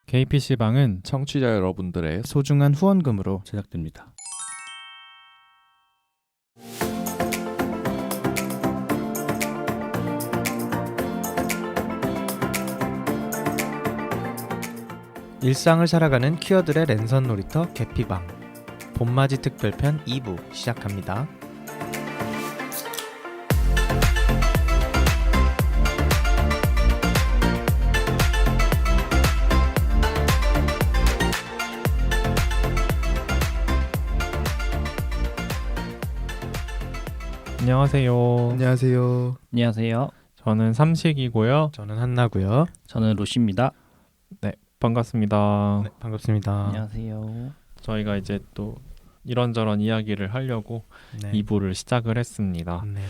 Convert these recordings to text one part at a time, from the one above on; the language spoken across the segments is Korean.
KPC방은 청취자 여러분들의 소중한 후원금으로 제작됩니다. 일상을 살아가는 퀴어들의 랜선 놀이터 개피방 봄맞이 특별편 2부 시작합니다. 안녕하세요. 안녕하세요. 안녕하세요. 저는 삼식이고요. 저는 한나고요. 저는 로시입니다. 반갑습니다. 네, 반갑습니다. 안녕하세요. 저희가 이제 또 이런저런 이야기를 하려고 네. 2부를 시작을 했습니다. 네.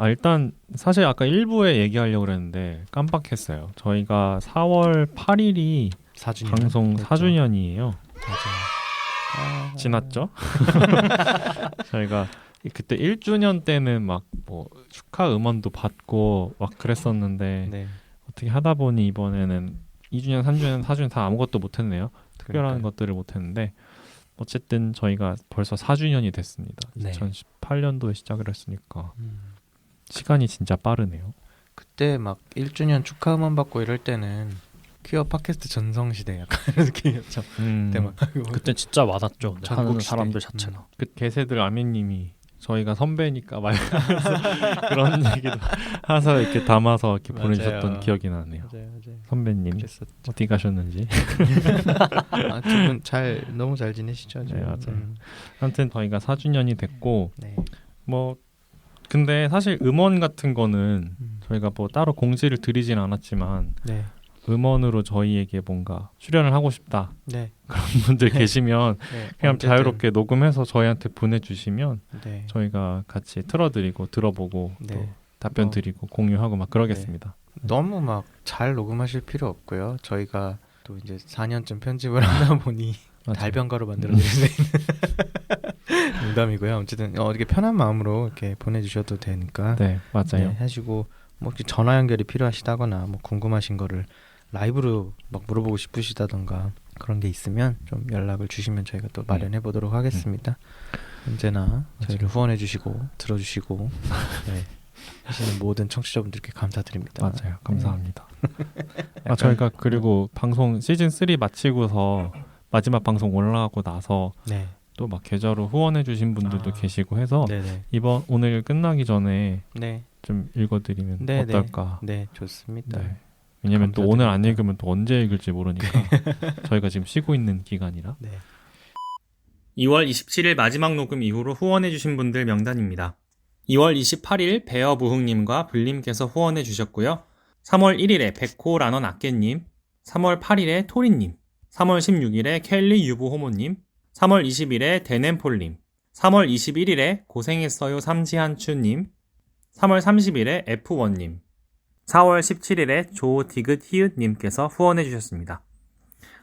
일단 사실 아까 1부에 얘기하려고 그랬는데 깜빡했어요. 저희가 4월 8일이 4주년 방송 그렇죠. 4주년이에요. 맞아요. 지났죠? 저희가 그때 1주년 때는 막 뭐 축하 음원도 받고 막 그랬었는데 네. 어떻게 하다 보니 이번에는 2주년, 3주년, 4주년 다 아무것도 못했네요. 특별한 그러니까요. 것들을 못했는데 어쨌든 저희가 벌써 4주년이 됐습니다. 네. 2018년도에 시작을 했으니까 음. 시간이 진짜 빠르네요. 그때 막 1주년 축하 음원 받고 이럴 때는 퀴어 팟캐스트 전성시대 약간 이런 느낌이었죠. 그때 막 그때 진짜 와닿죠. 전국 하는 시대. 사람들 자체가. 그 개새들 아미님이 저희가 선배니까 막 그런 얘기도 해서 이렇게 담아서 이렇게 맞아요. 보내주셨던 기억이 나네요. 맞아요. 선배님 그랬었죠. 어디 가셨는지. 두 분 너무 잘 지내시죠? 네, 맞아요. 아무튼 저희가 4주년이 됐고 네. 뭐 근데 사실 음원 같은 거는 저희가 뭐 따로 공지를 드리진 않았지만 네. 음원으로 저희에게 뭔가 출연을 하고 싶다 네. 그런 분들 계시면 네. 그냥 어쨌든, 자유롭게 녹음해서 저희한테 보내주시면 네. 저희가 같이 틀어드리고 들어보고 네. 또 답변 드리고 공유하고 막 그러겠습니다. 너무 막 잘 녹음하실 필요 없고요. 저희가 또 이제 4년쯤 편집을 하다 보니 맞아요. 달변가로 만들어드릴 수 있는 농담이고요. 어쨌든 이렇게 편한 마음으로 이렇게 보내주셔도 되니까 네, 맞아요. 네, 하시고 뭐 혹시 전화 연결이 필요하시다거나 뭐 궁금하신 거를 라이브로 막 물어보고 싶으시다던가 그런 게 있으면 좀 연락을 주시면 저희가 또 마련해 보도록 하겠습니다. 언제나 저희를 후원해 주시고 들어주시고 네, 하시는 모든 청취자분들께 감사드립니다. 맞아요. 감사합니다. 저희가 그리고 방송 시즌 3 마치고서 마지막 방송 올라가고 나서 네. 또 막 계좌로 후원해 주신 분들도 계시고 해서 네네. 오늘 끝나기 전에 네. 좀 읽어드리면 네, 어떨까? 네, 좋습니다. 네. 왜냐면 또 감사드립니다. 오늘 안 읽으면 또 언제 읽을지 모르니까 저희가 지금 쉬고 있는 기간이라. 네. 2월 27일 마지막 녹음 이후로 후원해주신 분들 명단입니다. 2월 28일 베어부흥님과 불님께서 후원해주셨고요. 3월 1일에 백호라넌 아깨님, 3월 8일에 토리님, 3월 16일에 켈리 유보호모님, 3월 20일에 데넨폴님, 3월 21일에 고생했어요 삼지한추님, 3월 30일에 F1님, 4월 17일에 조디귿히읗님께서 후원해주셨습니다.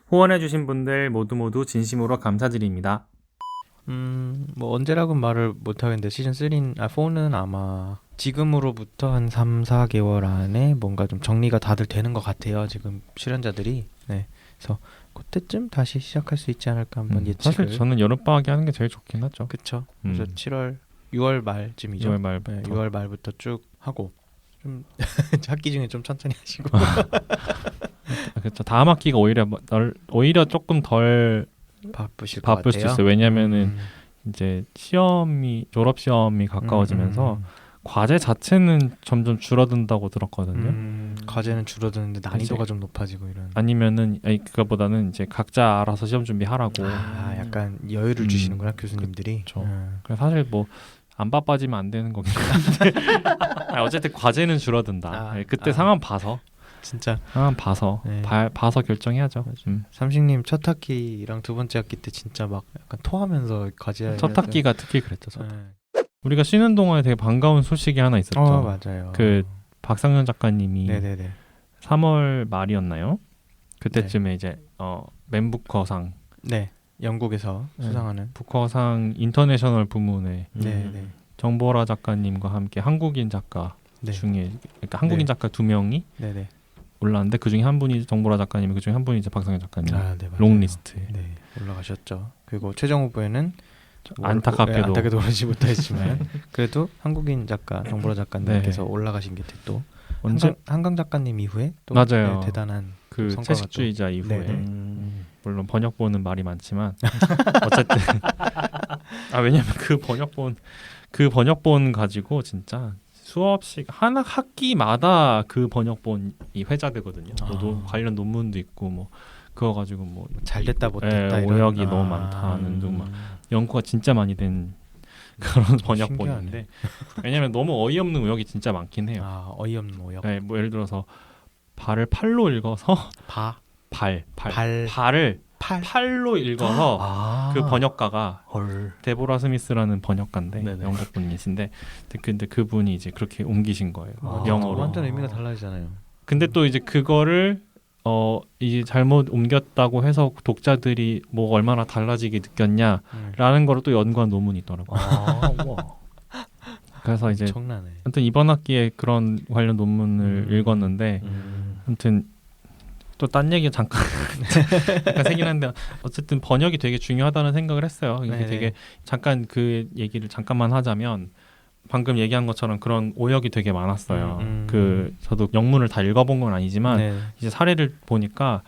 후원해주신 분들 모두 진심으로 감사드립니다. 뭐 언제라고 말을 못 하겠는데 시즌 4는 아마 지금으로부터 한 3, 4개월 안에 뭔가 좀 정리가 다들 되는 것 같아요. 지금 출연자들이. 네. 그래서 그때쯤 다시 시작할 수 있지 않을까 한번 예측을. 사실 저는 여름방학에 하는 게 제일 좋긴 하죠. 그쵸. 그래서 6월 말쯤이죠. 6월 말부터. 네, 6월 말부터 쭉 하고 좀 학기 중에 좀 천천히 하시고. 그렇죠. 다음 학기가 오히려 조금 덜 바쁘실 것 바쁠 수 같아요. 있어요. 왜냐면은 이제 졸업 시험이 가까워지면서 과제 자체는 점점 줄어든다고 들었거든요. 과제는 줄어드는데 난이도가 좀 높아지고 이런. 아니면은 그거보다는 이제 각자 알아서 시험 준비하라고. 약간 여유를 주시는구나 교수님들이. 그렇죠. 그래서 사실 뭐 안 바빠지면 안 되는 거긴 한데 어쨌든 과제는 줄어든다. 그때 상황 봐서. 진짜 상황 봐서 네. 봐서 결정해야죠. 삼식님 첫 학기랑 두 번째 학기 때 진짜 막 약간 토하면서 과제. 첫 학기가 특히 그랬죠. 네. 우리가 쉬는 동안에 되게 반가운 소식이 하나 있었죠. 맞아요. 그 박상현 작가님이 네네네. 3월 말이었나요? 그때쯤에 이제 맨부커상 네. 영국에서 네. 수상하는. 부커상 인터내셔널 부문에 네네. 정보라 작가님과 함께 한국인 작가 네. 중에 그러니까 한국인 네. 작가 2명이 네네. 올라왔는데 그 중에 한 분이 정보라 작가님, 그 중에 한 분이 이제 박성현 작가님. 네, 맞아요. 롱리스트에. 네, 올라가셨죠. 그리고 최종 후보에는 안타깝게도 오르지 못했지만 그래도 한국인 작가 정보라 작가님께서 네. 올라가신 게 또 언제 한강 작가님 이후에 또 맞아요. 네, 대단한 그 성과가 채식주의자 이후에 네네. 물론 번역본은 말이 많지만 어쨌든 왜냐면 그 번역본 가지고 진짜 수업씩 하나 학기마다 그 번역본이 회자되거든요. 뭐 관련 논문도 있고 뭐 그거 가지고 뭐 잘 됐다 못됐다 이런 오역이 너무 많다는 등 막 연구가 진짜 많이 된 그런 번역본인데 왜냐면 너무 어이없는 의역이 진짜 많긴 해요. 어이없는 오역. 네, 뭐 예를 들어서 발을 팔로 읽어서 발을 팔로 읽어서 그 번역가가 데보라 스미스라는 번역가인데 네네. 영국 분이신데 근데 그분이 이제 그렇게 옮기신 거예요. 영어로. 완전 의미가 달라지잖아요. 근데 또 이제 그거를 이제 잘못 옮겼다고 해서 독자들이 뭐 얼마나 달라지게 느꼈냐라는 거를 또 연구한 논문이 있더라고요. 그래서 이제 엄청나네. 아무튼 이번 학기에 그런 관련 논문을 읽었는데 아무튼 또 딴 얘기 잠깐 생긴 한데 어쨌든 번역이 되게 중요하다는 생각을 했어요. 이게 네네. 되게 잠깐 그 얘기를 잠깐만 하자면 방금 얘기한 것처럼 그런 오역이 되게 많았어요. 그 저도 영문을 다 읽어본 건 아니지만 네. 이제 사례를 보니까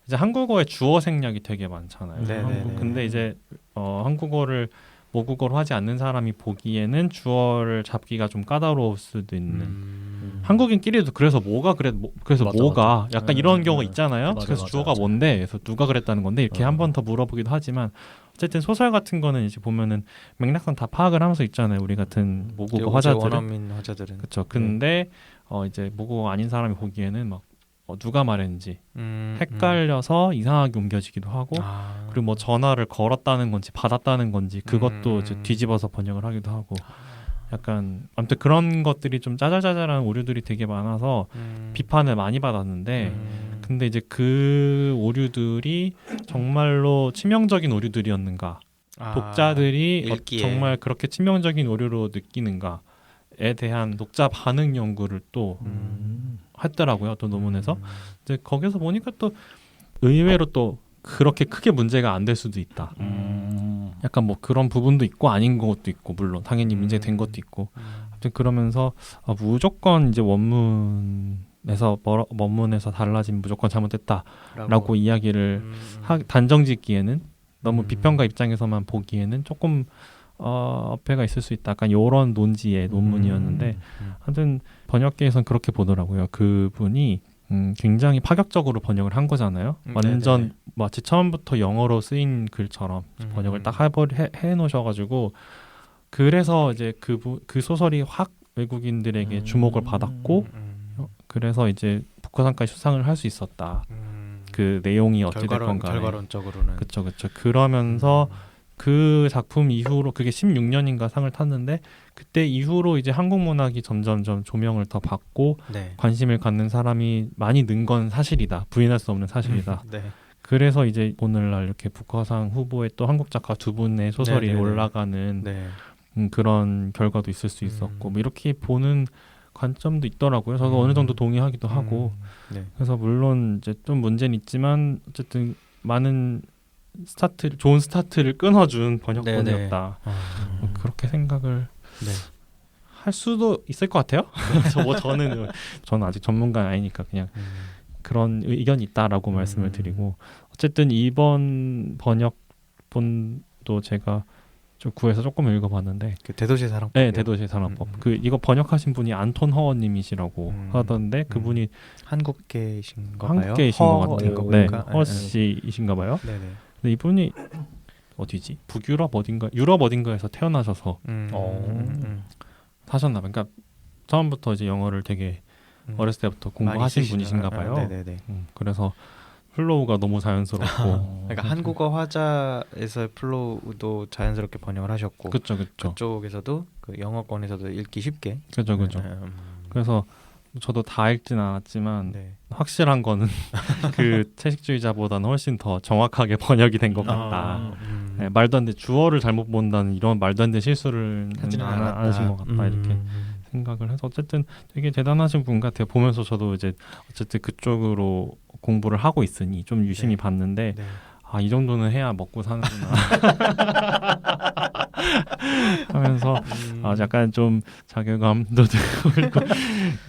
이제 한국어의 주어 생략이 되게 많잖아요. 네네네. 근데 이제 한국어를 모국어로 하지 않는 사람이 보기에는 주어를 잡기가 좀 까다로울 수도 있는 한국인끼리도 그래서 그래서 맞아, 뭐가 맞아. 약간 네, 이런 네, 경우가 네. 있잖아요. 맞아, 그래서 맞아, 주어가 맞아. 뭔데 그래서 누가 그랬다는 건데 이렇게 한 번 더 물어보기도 하지만 어쨌든 소설 같은 거는 이제 보면은 맥락상 다 파악을 하면서 있잖아요. 우리 같은 모국어 화자들은. 원어민 화자들은. 그렇죠. 근데 이제 모국어 아닌 사람이 보기에는 막 누가 말했는지 헷갈려서 이상하게 옮겨지기도 하고 그리고 뭐 전화를 걸었다는 건지 받았다는 건지 그것도 이제 뒤집어서 번역을 하기도 하고 약간 아무튼 그런 것들이 좀 짜잘짜잘한 오류들이 되게 많아서 비판을 많이 받았는데 근데 이제 그 오류들이 정말로 치명적인 오류들이었는가 독자들이 읽기에. 정말 그렇게 치명적인 오류로 느끼는가에 대한 독자 반응 연구를 또 했더라고요. 또 논문에서 이제 거기서 보니까 또 의외로 또 그렇게 크게 문제가 안 될 수도 있다. 약간 뭐 그런 부분도 있고 아닌 것도 있고 물론 당연히 문제된 것도 있고 아무튼 그러면서 무조건 이제 원문에서 달라진 무조건 잘못됐다라고 이야기를 단정짓기에는 너무 비평가 입장에서만 보기에는 조금 어폐가 있을 수 있다. 약간 이런 논지의 논문이었는데 하여튼 번역계에서는 그렇게 보더라고요. 그분이 굉장히 파격적으로 번역을 한 거잖아요. 완전 네네네. 마치 처음부터 영어로 쓰인 글처럼 번역을 딱 해놓으셔가지고 그래서 이제 그 소설이 확 외국인들에게 주목을 받았고 그래서 이제 북커상까지 수상을 할 수 있었다. 그 내용이 어찌됐건 간에 결과론적으로는 그쵸. 그러면서 그 작품 이후로 그게 16년인가 상을 탔는데 그때 이후로 이제 한국 문학이 점점점 조명을 더 받고 네. 관심을 갖는 사람이 많이 는 건 사실이다. 부인할 수 없는 사실이다. 네. 그래서 이제 오늘날 이렇게 북커상 후보에 또 한국 작가 두 분의 소설이 네네네. 올라가는 네. 그런 결과도 있을 수 있었고 뭐 이렇게 보는 관점도 있더라고요. 저도 어느 정도 동의하기도 하고 네. 그래서 물론 이제 좀 문제는 있지만 어쨌든 많은 좋은 스타트를 끊어준 번역본이었다. 뭐 그렇게 생각을 네. 할 수도 있을 것 같아요. 저는 아직 전문가는 아니니까 그냥 그런 의견이 있다라고 말씀을 드리고 어쨌든 이번 번역본도 제가 좀 구해서 조금 읽어봤는데 그 대도시 사랑법. 네, 대도시 산업법. 이거 번역하신 분이 안톤 허님이시라고 하던데 그분이 한국계이신가 봐요. 한국계이신 것 같아요. 네, 보니까. 허 씨이신가 봐요. 네네. 근데 이분이 어디지? 북유럽 어딘가 유럽 어딘가에서 태어나셔서 사셨나 봐요. 그러니까 처음부터 이제 영어를 되게 어렸을 때부터 공부하신 분이신가 봐요. 네네네. 그래서 플로우가 너무 자연스럽고 그러니까 한국어 화자에서 플로우도 자연스럽게 번역을 하셨고 그렇죠. 그쪽에서도 그 영어권에서도 읽기 쉽게. 그렇죠. 그래서 저도 다 읽진 않았지만 네. 확실한 거는 그 채식주의자보다는 훨씬 더 정확하게 번역이 된 것 같다. 네, 말도 안 돼 주어를 잘못 본다는 이런 말도 안 되는 실수를 하지는 안 하신 것 같다 이렇게 생각을 해서 어쨌든 되게 대단하신 분 같아요. 보면서 저도 이제 어쨌든 그쪽으로 공부를 하고 있으니 좀 유심히 네. 봤는데 네. 아, 이 정도는 해야 먹고 사는구나 하면서 아, 약간 좀 자괴감도 들고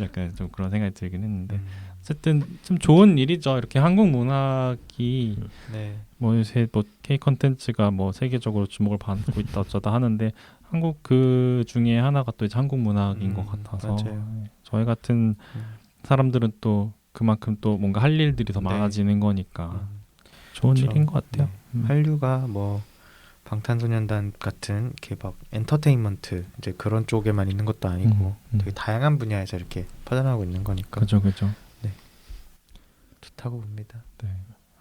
약간 좀 그런 생각이 들긴 했는데 어쨌든 좀 좋은 일이죠. 이렇게 한국 문학이 네. 뭐 요새 뭐 K 컨텐츠가 뭐 세계적으로 주목을 받고 있다 어쩌다 하는데 한국 그 중에 하나가 또 이제 한국 문학인 것 같아서 맞아요. 저희 같은 사람들은 또 그만큼 또 뭔가 할 일들이 더 네. 많아지는 거니까 좋은 그렇죠. 일인 것 같아요. 네. 한류가 뭐 방탄소년단 같은 이렇게 막 엔터테인먼트 이제 그런 쪽에만 있는 것도 아니고 되게 다양한 분야에서 이렇게 퍼져나가고 있는 거니까 그죠. 좋다고 봅니다. 네.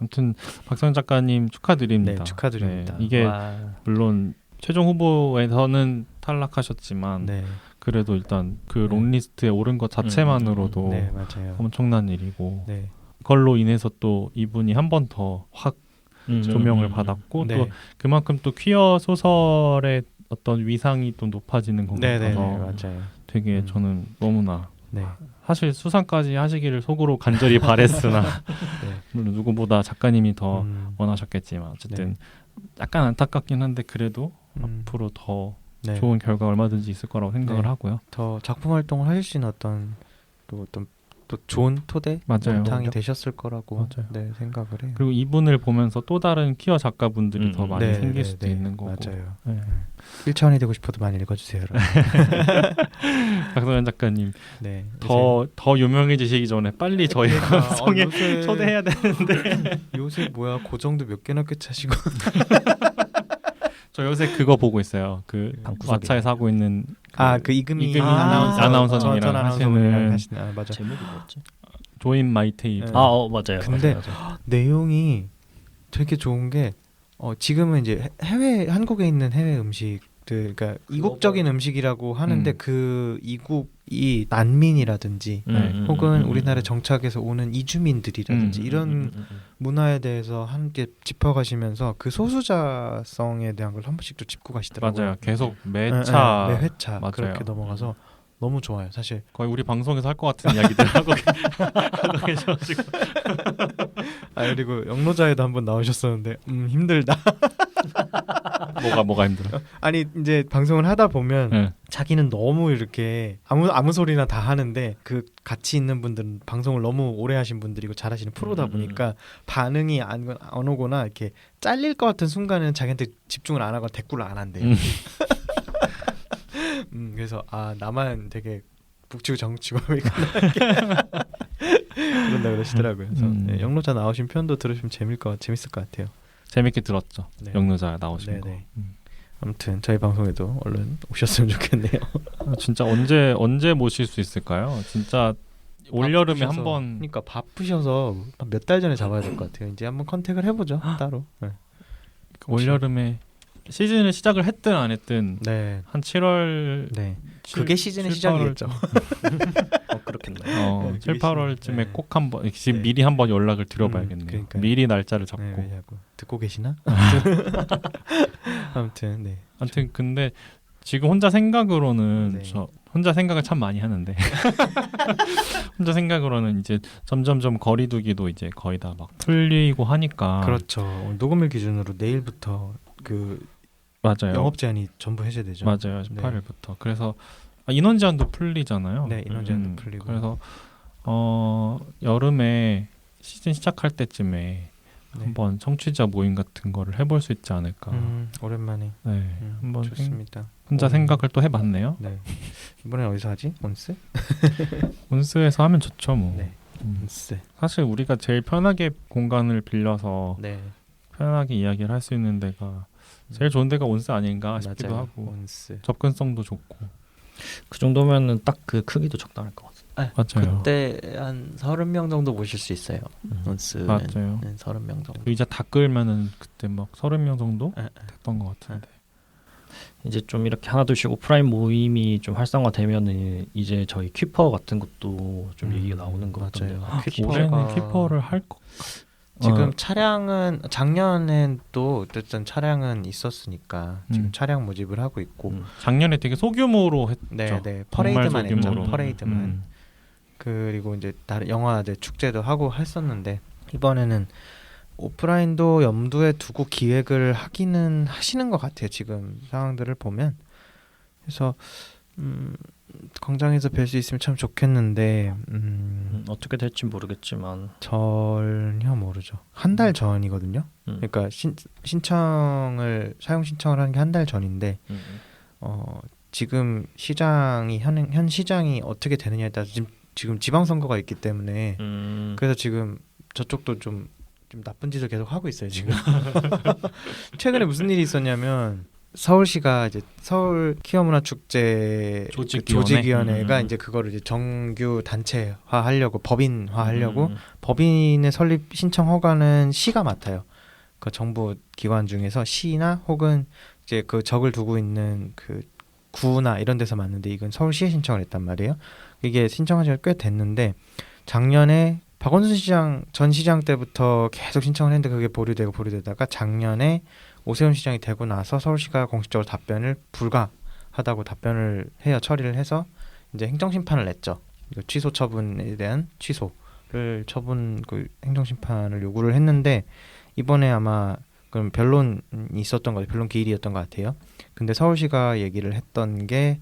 아무튼 박성현 작가님 축하드립니다. 네, 축하드립니다. 네, 이게 와. 물론 최종 후보에서는 탈락하셨지만 네, 그래도 일단 그 네. 롱리스트에 오른 것 자체만으로도 네 맞아요. 엄청난 일이고 네, 그걸로 인해서 또 이분이 한 번 더 확 조명을 받았고 네. 또 그만큼 또 퀴어 소설의 어떤 위상이 또 높아지는 것 네, 네, 같아서 맞아요. 되게 저는 너무나 네, 사실 수상까지 하시기를 속으로 간절히 바랬으나 물론 누구보다 작가님이 더 원하셨겠지만 어쨌든 약간 안타깝긴 한데 그래도 앞으로 더 네. 좋은 결과 얼마든지 있을 거라고 생각을 네. 하고요. 더 작품 활동을 하실 수 있는 어떤 또 좋은 토대 맞아요. 바탕이 되셨을 거라고 맞아요. 네, 생각을 해요. 그리고 이분을 보면서 또 다른 퀴어 작가분들이 더 많이 네, 생길 네, 수도 네. 있는 거고. 맞아요. 네. 1차원이 되고 싶어도 많이 읽어주세요, 여러분. 박성현 작가님 네, 더 유명해지시기 전에 빨리 저희 방송에 요새 초대해야 되는데 요새 뭐야 고정도 몇 개나 꿰차시고 저 요새 그거 보고 있어요. 그 방구석이요. 왓챠에서 하고 있는 그 이금희 아나운서님이랑 하시는 맞아. 제목이 뭐였지? 조인 마이 테이블. 네. 맞아요. 근데 맞아요. 내용이 되게 좋은 게 지금은 이제 해외 한국에 있는 해외 음식들 그러니까 이국적인 음식이라고 하는데 그 이국이 난민이라든지 혹은 우리나라에 정착해서 오는 이주민들이라든지 이런 문화에 대해서 함께 짚어가시면서 그 소수자성에 대한 걸 한 번씩 또 짚고 가시더라고요. 맞아요. 계속 매차 매 회차 맞아요. 그렇게 넘어가서 너무 좋아요. 사실 거의 우리 방송에서 할 것 같은 이야기들 하고 계셔가지고 그리고 영노자에도 한번 나오셨었는데 힘들다. 뭐가 힘들어? 아니 이제 방송을 하다 보면 네. 자기는 너무 이렇게 아무 소리나 다 하는데 그 같이 있는 분들은 방송을 너무 오래 하신 분들이고 잘하시는 프로다 보니까 반응이 안 오거나 이렇게 잘릴 것 같은 순간에는 자기한테 집중을 안 하거나 댓글을 안 한대요. 그래서 나만 되게 북치고 정치고 그런다 그러시더라고요. 그래서 영노자 나오신 편도 들으시면 재밌을 것 같아요. 재밌게 들었죠. 네. 영노자 나오신 거. 아무튼 저희 방송에도 얼른 오셨으면 좋겠네요. 진짜 언제 모실 수 있을까요? 진짜 올 여름에 한번. 그러니까 바쁘셔서 몇 달 전에 잡아야 될 것 같아요. 이제 한번 컨택을 해보죠. 따로. 네. 올 여름에 시즌을 시작을 했든 안 했든 한 7월. 네. 그게 시즌의 시작이겠죠. 그렇겠네요. 7, 8월쯤에 꼭 한번 미리 한번 연락을 드려봐야겠네요. 미리 날짜를 잡고. 듣고 계시나? 아무튼 근데 지금 혼자 생각으로는 저 혼자 생각을 참 많이 하는데 혼자 생각으로는 이제 점점점 거리두기도 이제 거의 다 막 풀리고 하니까 그렇죠. 녹음일 기준으로 내일부터 맞아요. 영업 제한이 전부 해제되죠. 맞아요. 18일부터. 그래서 인원 제한도 풀리잖아요. 네, 인원 제한도 풀리고. 그래서 여름에 시즌 시작할 때쯤에 한번 청취자 모임 같은 거를 해볼 수 있지 않을까. 오랜만에. 네, 한번 좋습니다. 혼자 생각을 또 해봤네요. 네. 이번엔 어디서 하지? 온스? 온스에서 하면 좋죠, 뭐. 네. 온스. 사실 우리가 제일 편하게 공간을 빌려서 편하게 이야기를 할 수 있는 데가 제일 좋은 데가 온스 아닌가 싶기도 맞아요. 하고 온스. 접근성도 좋고. 그 정도면은 딱 그 크기도 적당할 것 같아요. 맞아요. 그때 한 30명 정도 모실 수 있어요. 온스는 맞아요. 30명 정도. 의자 다 끌면은 그때 막 30명 정도 됐던 것 같은데. 이제 좀 이렇게 하나둘씩 오프라인 모임이 좀 활성화되면은 이제 저희 퀴퍼 같은 것도 좀 얘기가 나오는 것 같아요. 올해는 키퍼를 할 것. 지금 차량은 작년엔 또 어쨌든 차량은 있었으니까 지금 차량 모집을 하고 있고 작년에 되게 소규모로 했죠. 네, 퍼레이드만 했죠. 소규모로. 퍼레이드만. 그리고 이제 다른 영화제 축제도 하고 했었는데 이번에는 오프라인도 염두에 두고 기획을 하기는 하시는 것 같아요. 지금 상황들을 보면. 그래서 광장에서 뵐 수 있으면 참 좋겠는데 어떻게 될지 모르겠지만 전혀 모르죠. 한 달 전이거든요. 그러니까 사용 신청을 하는 게 한 달 전인데 지금 시장이 현 시장이 어떻게 되느냐에 따라서 지금 지방선거가 있기 때문에 그래서 지금 저쪽도 좀 나쁜 짓을 계속 하고 있어요 지금. 최근에 무슨 일이 있었냐면 서울시가 이제 서울 키어문화축제 조직위원회가 이제 그거를 이제 정규 단체화하려고 법인화하려고 법인의 설립 신청 허가는 시가 맡아요. 그 정부 기관 중에서 시나 혹은 이제 그 적을 두고 있는 그 구나 이런 데서 맡는데 이건 서울시에 신청을 했단 말이에요. 이게 신청한 지가 꽤 됐는데 작년에 박원순 시장 전 시장 때부터 계속 신청을 했는데 그게 보류되다가 작년에 오세훈 시장이 되고 나서 서울시가 공식적으로 답변을 불가하다고 답변을 해요. 처리를 해서 이제 행정심판을 냈죠. 이거 취소 처분에 대한 취소를 처분 그 행정심판을 요구를 했는데 이번에 아마 그럼 변론이 있었던 거죠. 변론 기일이었던 것 같아요. 근데 서울시가 얘기를 했던 게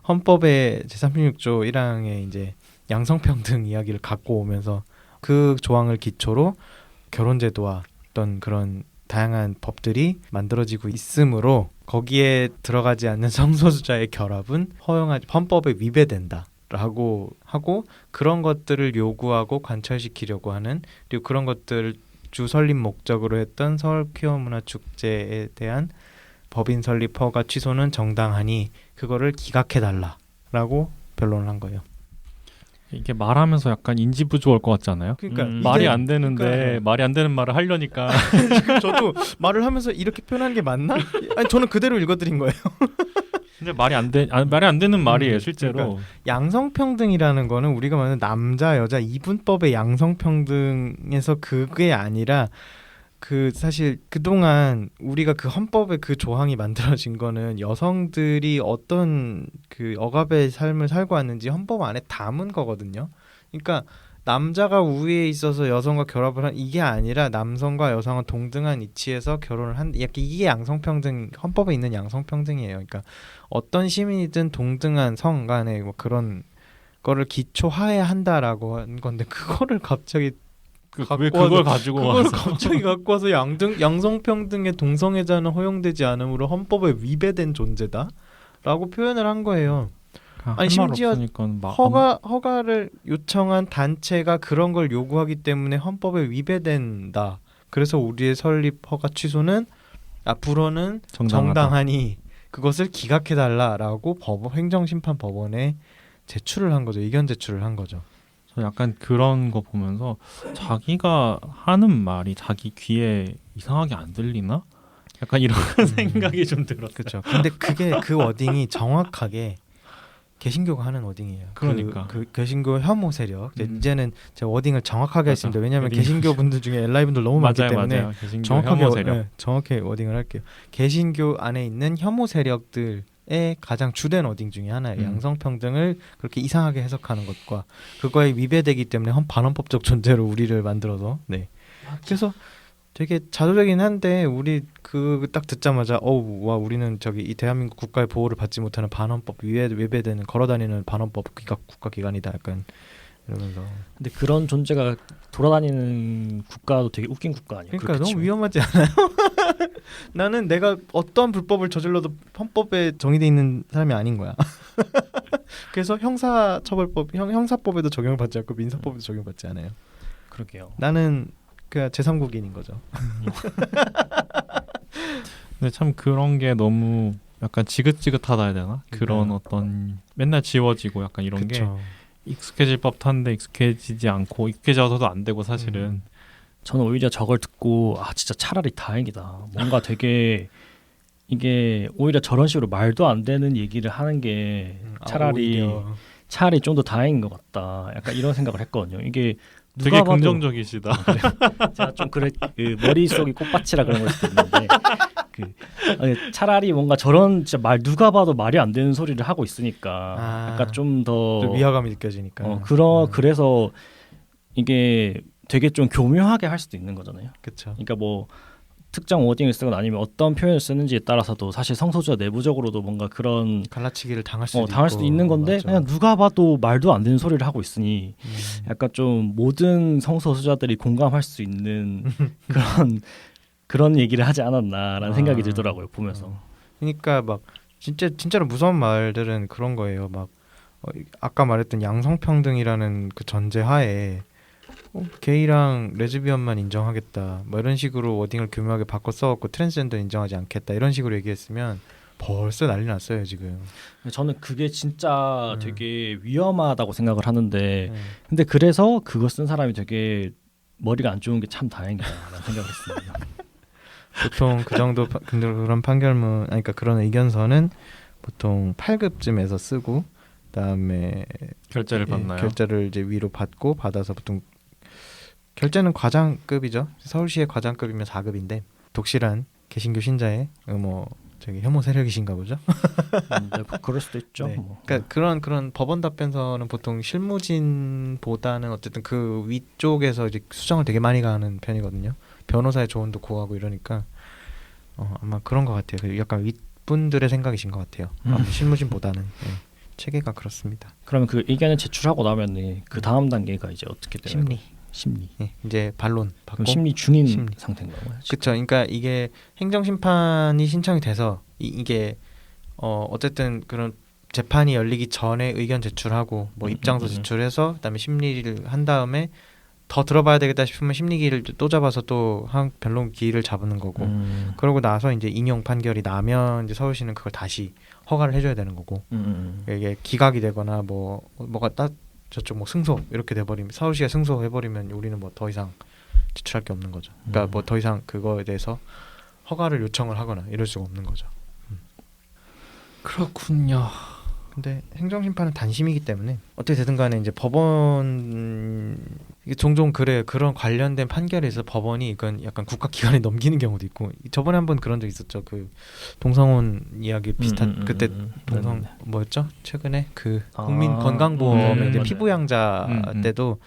헌법의 제36조 1항에 이제 양성평등 이야기를 갖고 오면서 그 조항을 기초로 결혼제도와 어떤 그런 다양한 법들이 만들어지고 있으므로 거기에 들어가지 않는 성소수자의 결합은 헌법에 위배된다라고 하고 그런 것들을 요구하고 관철시키려고 하는 그리고 그런 것들을 주 설립 목적으로 했던 서울 퀴어 문화 축제에 대한 법인 설립 허가 취소는 정당하니 그거를 기각해달라라고 변론을 한 거예요. 이게 말하면서 약간 인지 부조할 것 같지 않아요? 그러니까 말이 안 되는데 그러니까. 말이 안 되는 말을 하려니까 지금 저도 말을 하면서 이렇게 표현하는 게 맞나? 아니 저는 그대로 읽어드린 거예요. 근데 말이 안 되는 말이에요 실제로. 그러니까 양성평등이라는 거는 우리가 말하는 남자 여자 이분법의 양성평등에서 그게 아니라 그 사실 그동안 우리가 그 헌법에 그 조항이 만들어진 거는 여성들이 어떤 그 억압의 삶을 살고 왔는지 헌법 안에 담은 거거든요. 그러니까 남자가 우위에 있어서 여성과 결합을 한 이게 아니라 남성과 여성은 동등한 이치에서 결혼을 한 이게 양성평등 헌법에 있는 양성평등이에요. 그러니까 어떤 시민이든 동등한 성 간의 뭐 그런 거를 기초화해야 한다라고 한 건데 그거를 갑자기 왜 그걸 가지고 그걸 와서 갑자기 갖고 와서 양성평등의 동성애자는 허용되지 않으므로 헌법에 위배된 존재다라고 표현을 한 거예요. 아니 심지어 허가를 요청한 단체가 그런 걸 요구하기 때문에 헌법에 위배된다. 그래서 우리의 설립 허가 취소는 앞으로는 정당하니 그것을 기각해달라라고 행정심판 법원에 제출을 한 거죠. 의견 제출을 한 거죠. 저 약간 그런 거 보면서 자기가 하는 말이 자기 귀에 이상하게 안 들리나? 약간 이런 생각이 좀 들었어요. 그렇죠. 근데 그게 그 워딩이 정확하게 개신교가 하는 워딩이에요. 그러니까 그 개신교 혐오 세력. 이제는 제가 워딩을 정확하게 했습니다. 왜냐하면 개신교 분들 중에 엘라이 분들 너무 많기 때문에 정확하게 혐오 세력. 정확히 워딩을 할게요. 개신교 안에 있는 혐오 세력들 의 가장 주된 워딩 중에 하나예요. 양성평등을 그렇게 이상하게 해석하는 것과 그거에 위배되기 때문에 반헌법적 존재로 우리를 만들어서 그래서 되게 자조적이긴 한데 우리 그 딱 듣자마자 와 우리는 저기 이 대한민국 국가의 보호를 받지 못하는 반헌법 위배되는 걸어다니는 반헌법 국가기관이다 약간 이러면서. 근데 그런 존재가 돌아다니는 국가도 되게 웃긴 국가 아니에요? 그러니까 너무 위험하지 않아요? 나는 내가 어떤 불법을 저질러도 헌법에 정의돼 있는 사람이 아닌 거야. 그래서 형사처벌법, 형사법에도 적용을 받지 않고 민사법에도 적용받지 않아요. 그러게요. 나는 그냥 제3국인인 거죠. 근데 참 그런 게 너무 약간 지긋지긋하다 해야 되나? 그런 어떤 맨날 지워지고 약간 이런 게 익숙해질 법한데 익숙해지지 않고 익숙해져서도 안 되고 사실은 저는 오히려 저걸 듣고 진짜 차라리 다행이다. 뭔가 되게 이게 오히려 저런 식으로 말도 안 되는 얘기를 하는 게 차라리 좀 더 다행인 것 같다. 약간 이런 생각을 했거든요. 이게 되게 봐도 긍정적이시다. 제가 좀 그래 그 머릿속이 꽃밭이라 그런 걸 수도 있는데 아니, 차라리 뭔가 저런 진짜 말 누가 봐도 말이 안 되는 소리를 하고 있으니까 약간 좀 더 위화감이 느껴지니까. 그래서 이게 되게 좀 교묘하게 할 수도 있는 거잖아요. 그렇죠. 그러니까 뭐 특정 워딩을 쓰거나 아니면 어떤 표현을 쓰는지에 따라서도 사실 성소수자 내부적으로도 뭔가 그런 갈라치기를 당할 수도 당할 수도 있는 건데 맞죠. 그냥 누가 봐도 말도 안 되는 소리를 하고 있으니 약간 좀 모든 성소수자들이 공감할 수 있는 그런 얘기를 하지 않았나라는 생각이 들더라고요 보면서. 그러니까 막 진짜로 무서운 말들은 그런 거예요. 막 아까 말했던 양성평등이라는 그 전제하에 게이랑 레즈비언만 인정하겠다 뭐 이런 식으로 워딩을 교묘하게 바꿔 써갖고 트랜스젠더 인정하지 않겠다 이런 식으로 얘기했으면 벌써 난리 났어요 지금. 저는 그게 진짜 되게 위험하다고 생각을 하는데 근데 그래서 그거 쓴 사람이 되게 머리가 안 좋은 게 참 다행이다라는 생각을 했습니다. 보통 그 정도 그런 판결문 그러니까 그런 의견서는 보통 8급쯤에서 쓰고 그다음에 결제를 받나요? 결제를 이제 위로 받아서 보통 결제는 과장급이죠. 서울시의 과장급이면 4급인데 독실한 개신교 신자의 저기 혐오 세력이신가 보죠. 네, 그럴 수도 있죠. 네. 뭐. 그러니까 그런 법원 답변서는 보통 실무진보다는 어쨌든 그 위쪽에서 이제 수정을 되게 많이 가는 편이거든요. 변호사의 조언도 구하고 이러니까 아마 그런 것 같아요. 약간 윗분들의 생각이신 것 같아요. 실무진보다는 체계가 그렇습니다. 그러면 그 의견을 제출하고 나면 그 다음 단계가 이제 어떻게 되나요? 심리. 네, 이제 반론 받고 그럼 심리 중인 심리. 상태인 거예요. 그렇죠. 그러니까 이게 행정심판이 신청이 돼서 이게 어쨌든 그런 재판이 열리기 전에 의견 제출하고 뭐 입장서 제출해서 그다음에 심리를 한 다음에 더 들어봐야 되겠다 싶으면 심리기를 또 잡아서 또 한 변론 기일을 잡는 거고 그러고 나서 이제 인용 판결이 나면 이제 서울시는 그걸 다시 허가를 해줘야 되는 거고 이게 기각이 되거나 뭐가 저쪽 뭐 승소 이렇게 돼버리면 서울시가 승소해버리면 우리는 뭐 더 이상 제출할 게 없는 거죠. 그러니까 뭐 더 이상 그거에 대해서 허가를 요청을 하거나 이럴 수가 없는 거죠. 그렇군요. 근데 행정심판은 단심이기 때문에 어떻게 되든 간에 이제 법원 이게 종종 그래요. 그런 관련된 판결에서 법원이 이건 약간 국가기관에 넘기는 경우도 있고 저번에 한번 그런 적 있었죠. 그 동성혼 이야기 비슷한 그때 동성 뭐였죠? 최근에 그 국민 건강보험의 이제 피부양자 때도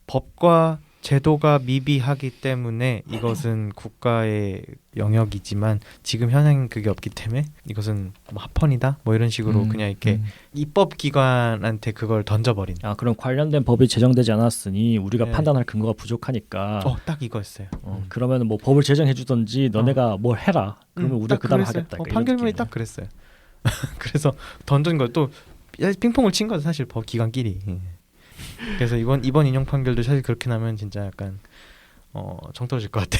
법과 제도가 미비하기 때문에 이것은 국가의 영역이지만 지금 현행 그게 없기 때문에 이것은 뭐 합헌이다 뭐 이런 식으로 그냥 이렇게 입법기관한테 그걸 던져버린. 그럼 관련된 법이 제정되지 않았으니 우리가 판단할 근거가 부족하니까. 딱 이거였어요. 그러면 뭐 법을 제정해주든지 너네가 뭘 해라. 그러면 우리가 그다음 하겠다. 판결문이 딱 그랬어요. 그래서 던진 걸 또 핑퐁을 친 거죠 사실 법 기관끼리. 그래서 이번 인용 판결도 사실 그렇게 나면 진짜 약간 정 떨어질 것 같아.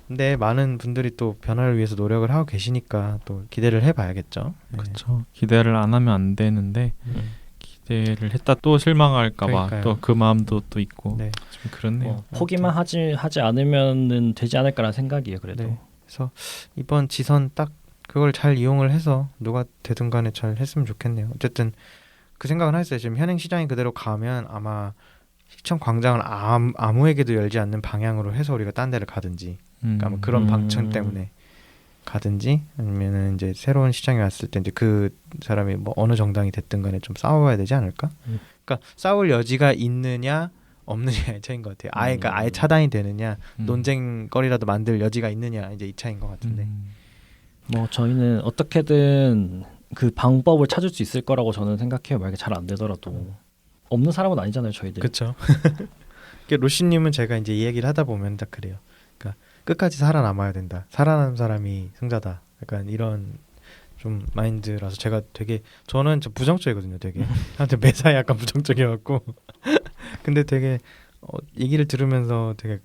근데 많은 분들이 또 변화를 위해서 노력을 하고 계시니까 또 기대를 해봐야겠죠. 그렇죠. 기대를 안 하면 안 되는데 기대를 했다 또 실망할까봐 또 그 마음도 또 있고 좀 그렇네요. 포기만 하지 않으면은 되지 않을까라는 생각이에요. 그래도. 네. 그래서 이번 지선 딱 그걸 잘 이용을 해서 누가 되든 간에 잘 했으면 좋겠네요. 어쨌든 그 생각은 했어요. 지금 현행 시장이 그대로 가면 아마 시청 광장을 아무에게도 열지 않는 방향으로 해서 우리가 딴 데를 가든지 그러니까 아마 그런 방침 때문에 가든지 아니면은 이제 새로운 시장이 왔을 때 이제 그 사람이 뭐 어느 정당이 됐든 간에 좀 싸워야 되지 않을까? 그러니까 싸울 여지가 있느냐 없느냐의 차이인 것 같아요. 그러니까 아예 차단이 되느냐 논쟁거리라도 만들 여지가 있느냐 이제 이 차이인 것 같은데. 뭐 저희는 어떻게든 그 방법을 찾을 수 있을 거라고 저는 생각해요. 만약에 잘 안 되더라도 없는 사람은 아니잖아요, 저희들. 그렇죠. 로시님은 제가 이제 이 얘기를 하다 보면 딱 그래요. 그러니까 끝까지 살아남아야 된다. 살아남은 사람이 승자다. 약간 이런 좀 마인드라서 제가 되게 저는 좀 부정적이거든요. 되게 한테 매사에 약간 부정적이어갖고 근데 되게 얘기를 들으면서 되게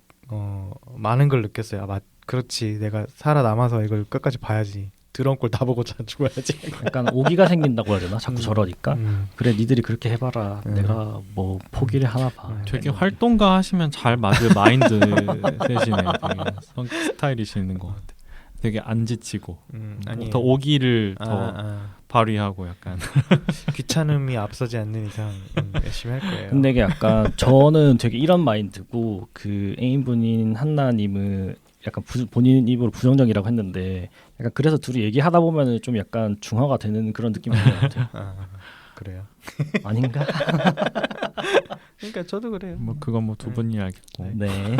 많은 걸 느꼈어요. 그렇지. 내가 살아남아서 이걸 끝까지 봐야지. 더러운 꼴 다 보고 죽어야지. 약간 오기가 생긴다고 해야 되나? 자꾸 저러니까. 그래 니들이 그렇게 해봐라. 내가 뭐 포기를 하나 봐. 되게 활동가 하시면 잘 맞을 마인드 되시네요. 되게 스타일이시는 것 같아요. 되게 안 지치고 아니 더 오기를 더 발휘하고 약간 귀찮음이 앞서지 않는 이상 열심히 할 거예요. 근데 이게 약간 저는 되게 이런 마인드고 그 애인분인 한나님은 약간 본인 입으로 부정적이라고 했는데 약간 그래서 둘이 얘기하다 보면은 좀 약간 중화가 되는 그런 느낌이 드는 것 같아요. 그래요. 아닌가? 그러니까 저도 그래요. 뭐 그건 뭐 두 분이 알겠고. 네.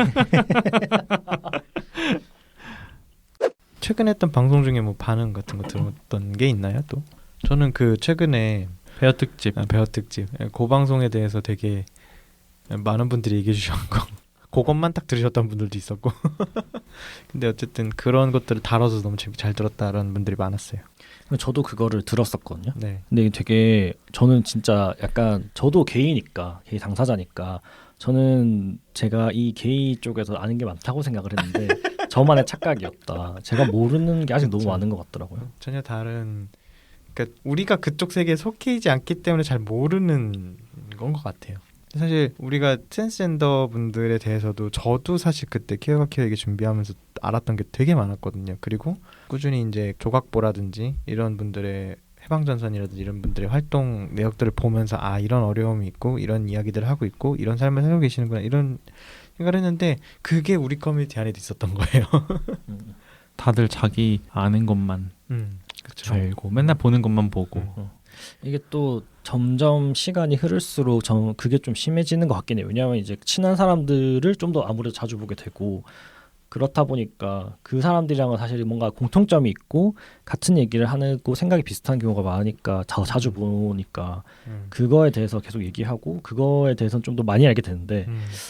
최근에 했던 방송 중에 뭐 반응 같은 거 들었던 게 있나요? 또 저는 그 최근에 베어 특집. 베어 특집 그 방송에 대해서 되게 많은 분들이 얘기해 주셨고 그것만 딱 들으셨던 분들도 있었고 근데 어쨌든 그런 것들을 다뤄서 너무 잘 들었다라는 분들이 많았어요. 저도 그거를 들었었거든요. 네. 근데 되게 저는 진짜 약간 저도 게이니까 게이 당사자니까 저는 제가 이 게이 쪽에서 아는 게 많다고 생각을 했는데 저만의 착각이었다. 제가 모르는 게 아직 너무 많은 것 같더라고요. 전혀 다른 그러니까 우리가 그쪽 세계에 속해 있지 않기 때문에 잘 모르는 건 것 같아요. 사실 우리가 트랜스젠더 분들에 대해서도 저도 사실 그때 키워가 키워에게 준비하면서 알았던 게 되게 많았거든요. 그리고 꾸준히 이제 조각보라든지 이런 분들의 해방전선이라든지 이런 분들의 활동 내역들을 보면서 아 이런 어려움이 있고 이런 이야기들을 하고 있고 이런 삶을 살고 계시는구나 이런 생각을 했는데 그게 우리 커뮤니티 안에도 있었던 거예요. 다들 자기 아는 것만 그렇죠. 알고 맨날 보는 것만 보고 이게 또 점점 시간이 흐를수록 저는 그게 좀 심해지는 것 같긴 해요. 왜냐하면 이제 친한 사람들을 좀 더 아무래도 자주 보게 되고 그렇다 보니까 그 사람들이랑은 사실 뭔가 공통점이 있고 같은 얘기를 하고 생각이 비슷한 경우가 많으니까 더 자주 보니까 그거에 대해서 계속 얘기하고 그거에 대해서는 좀 더 많이 알게 되는데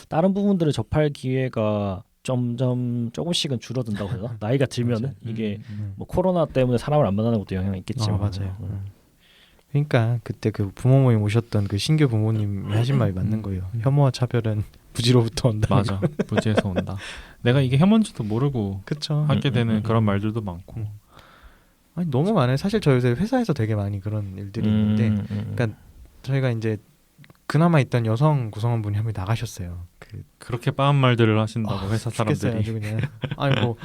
다른 부분들을 접할 기회가 점점 조금씩은 줄어든다고 해야 되나? 나이가 들면은 이게 뭐 코로나 때문에 사람을 안 만나는 것도 영향이 있겠지만 맞아요. 그러니까 그때 그 부모 모임 오셨던 그 신규 부모님이 하신 말이 맞는 거예요. 혐오와 차별은 부지로부터 온다. 맞아. 부지에서 온다. 내가 이게 혐오인지도 모르고 그쵸. 하게 되는 그런 말들도 많고. 아니 너무 많아요. 사실 저희 요새 회사에서 되게 많이 그런 일들이 있는데, 그러니까 저희가 이제 그나마 있던 여성 구성원분이 한 명 나가셨어요. 그렇게 빠한 말들을 하신다고 회사 죽겠어요, 사람들이. 아주 그냥. 아니 뭐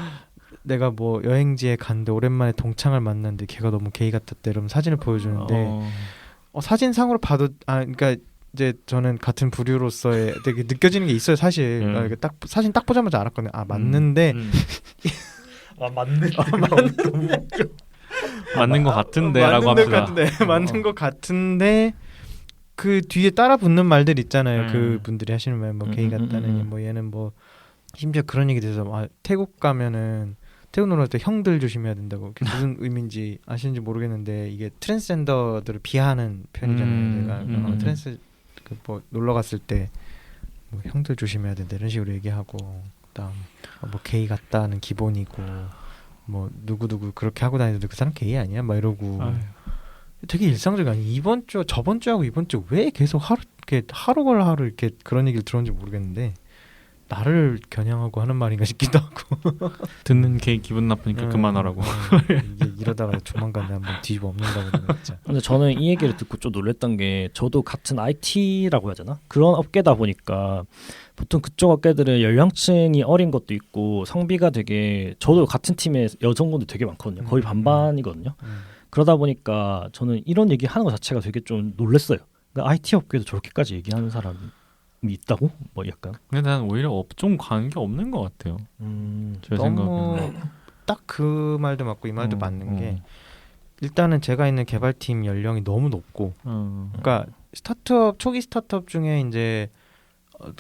내가 뭐 여행지에 갔는데 오랜만에 동창을 만났는데 걔가 너무 게이 같았대. 그러면 사진을 보여주는데 사진상으로 봐도 그러니까 이제 저는 같은 부류로서의 되게 느껴지는 게 있어요, 사실. 이렇게 딱 사진 딱 보자마자 알았거든요. 아 맞는데 맞는 것 같은데라고 합시다. 맞는 것 같은데 그 뒤에 따라 붙는 말들 있잖아요. 그 분들이 하시는 말 뭐 게이 같다느니 뭐 얘는 뭐 심지어 그런 얘기 돼서 태국 가면은 태국 놀러 갈 때 형들 조심해야 된다고. 그게 무슨 의미인지 아시는지 모르겠는데 이게 트랜스젠더들을 비하하는 편이잖아요. 제가 트랜스 뭐 놀러 갔을 때 뭐 형들 조심해야 된다 이런 식으로 얘기하고 그다음 뭐 게이 같다는 기본이고 뭐 누구누구 그렇게 하고 다니는데 그 사람 게이 아니야? 막 이러고 되게 일상적이 아니 이번 주 저번 주하고 이번 주 왜 계속 하루 걸러 하루 이렇게 그런 얘기를 들었는지 모르겠는데 나를 겨냥하고 하는 말인가 싶기도 하고 듣는 게 기분 나쁘니까 그만하라고. 이게 이러다가 조만간 한번 뒤집어 엎는다고 진짜. 근데 저는 이 얘기를 듣고 좀 놀랬던 게 저도 같은 IT라고 해야 되나? 그런 업계다 보니까 보통 그쪽 업계들은 연령층이 어린 것도 있고 성비가 되게 저도 같은 팀에 여성분들 되게 많거든요. 거의 반반이거든요. 그러다 보니까 저는 이런 얘기 하는 것 자체가 되게 좀 놀랬어요. 그러니까 IT 업계도 저렇게까지 얘기하는 사람이 있다고? 뭐 약간. 근데 난 오히려 업종 관계 없는 것 같아요. 제 생각은. 딱 그 말도 맞고 이 말도 맞는 게 일단은 제가 있는 개발팀 연령이 너무 높고, 그러니까 초기 스타트업 중에 이제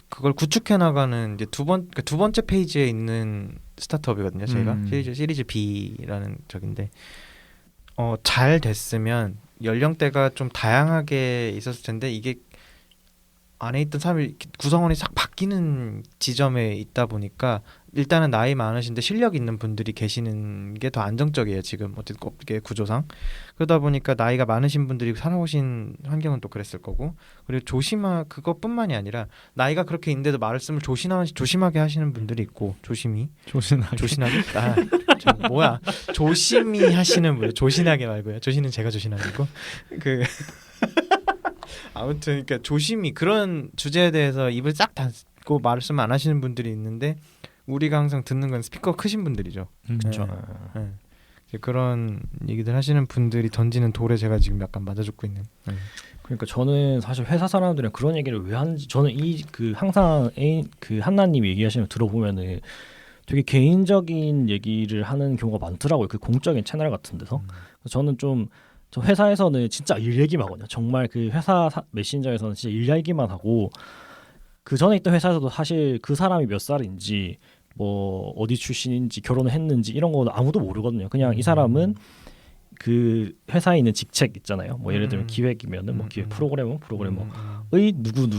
그걸 구축해 나가는 이제 두 번째 페이지에 있는 스타트업이거든요. 저희가 시리즈 B라는 적인데. 잘 됐으면 연령대가 좀 다양하게 있었을 텐데 이게 안에 있던 사람이 구성원이 싹 바뀌는 지점에 있다 보니까 일단은 나이 많으신데 실력 있는 분들이 계시는 게 더 안정적이에요. 지금 어쨌든 업계 구조상. 그러다 보니까 나이가 많으신 분들이 살아오신 환경은 또 그랬을 거고, 그리고 그것뿐만이 아니라 나이가 그렇게 있는데도 말씀을 조심하게 하시는 분들이 있고 조심하게 뭐야 조심히 하시는 분들, 조신하게 말고요. 조신은 제가 조신하고 아무튼 그러니까 조심히 그런 주제에 대해서 입을 싹 닫고 말씀 안 하시는 분들이 있는데 우리가 항상 듣는 건 스피커 크신 분들이죠. 그렇죠. 네. 이제 그런 얘기들 하시는 분들이 던지는 돌에 제가 지금 약간 맞아 죽고 있는. 그러니까 저는 사실 회사 사람들이랑 그런 얘기를 왜 하는지 저는 이 그 항상 그 한나님이 얘기하시는 거 들어보면은 되게 개인적인 얘기를 하는 경우가 많더라고요. 그 공적인 채널 같은 데서. 저는 좀 저 회사에서는 진짜 일 얘기만 하거든요. 정말 그 회사 메신저에서는 진짜 일 얘기만 하고 그 전에 있던 회사에서도 사실 그 사람이 몇 살인지 뭐 어디 출신인지 결혼을 했는지 이런 거 아무도 모르거든요. 그냥 이 사람은 그 회사에 있는 직책 있잖아요. 뭐 예를 들면 기획이면은 뭐 기획 프로그래머의 누구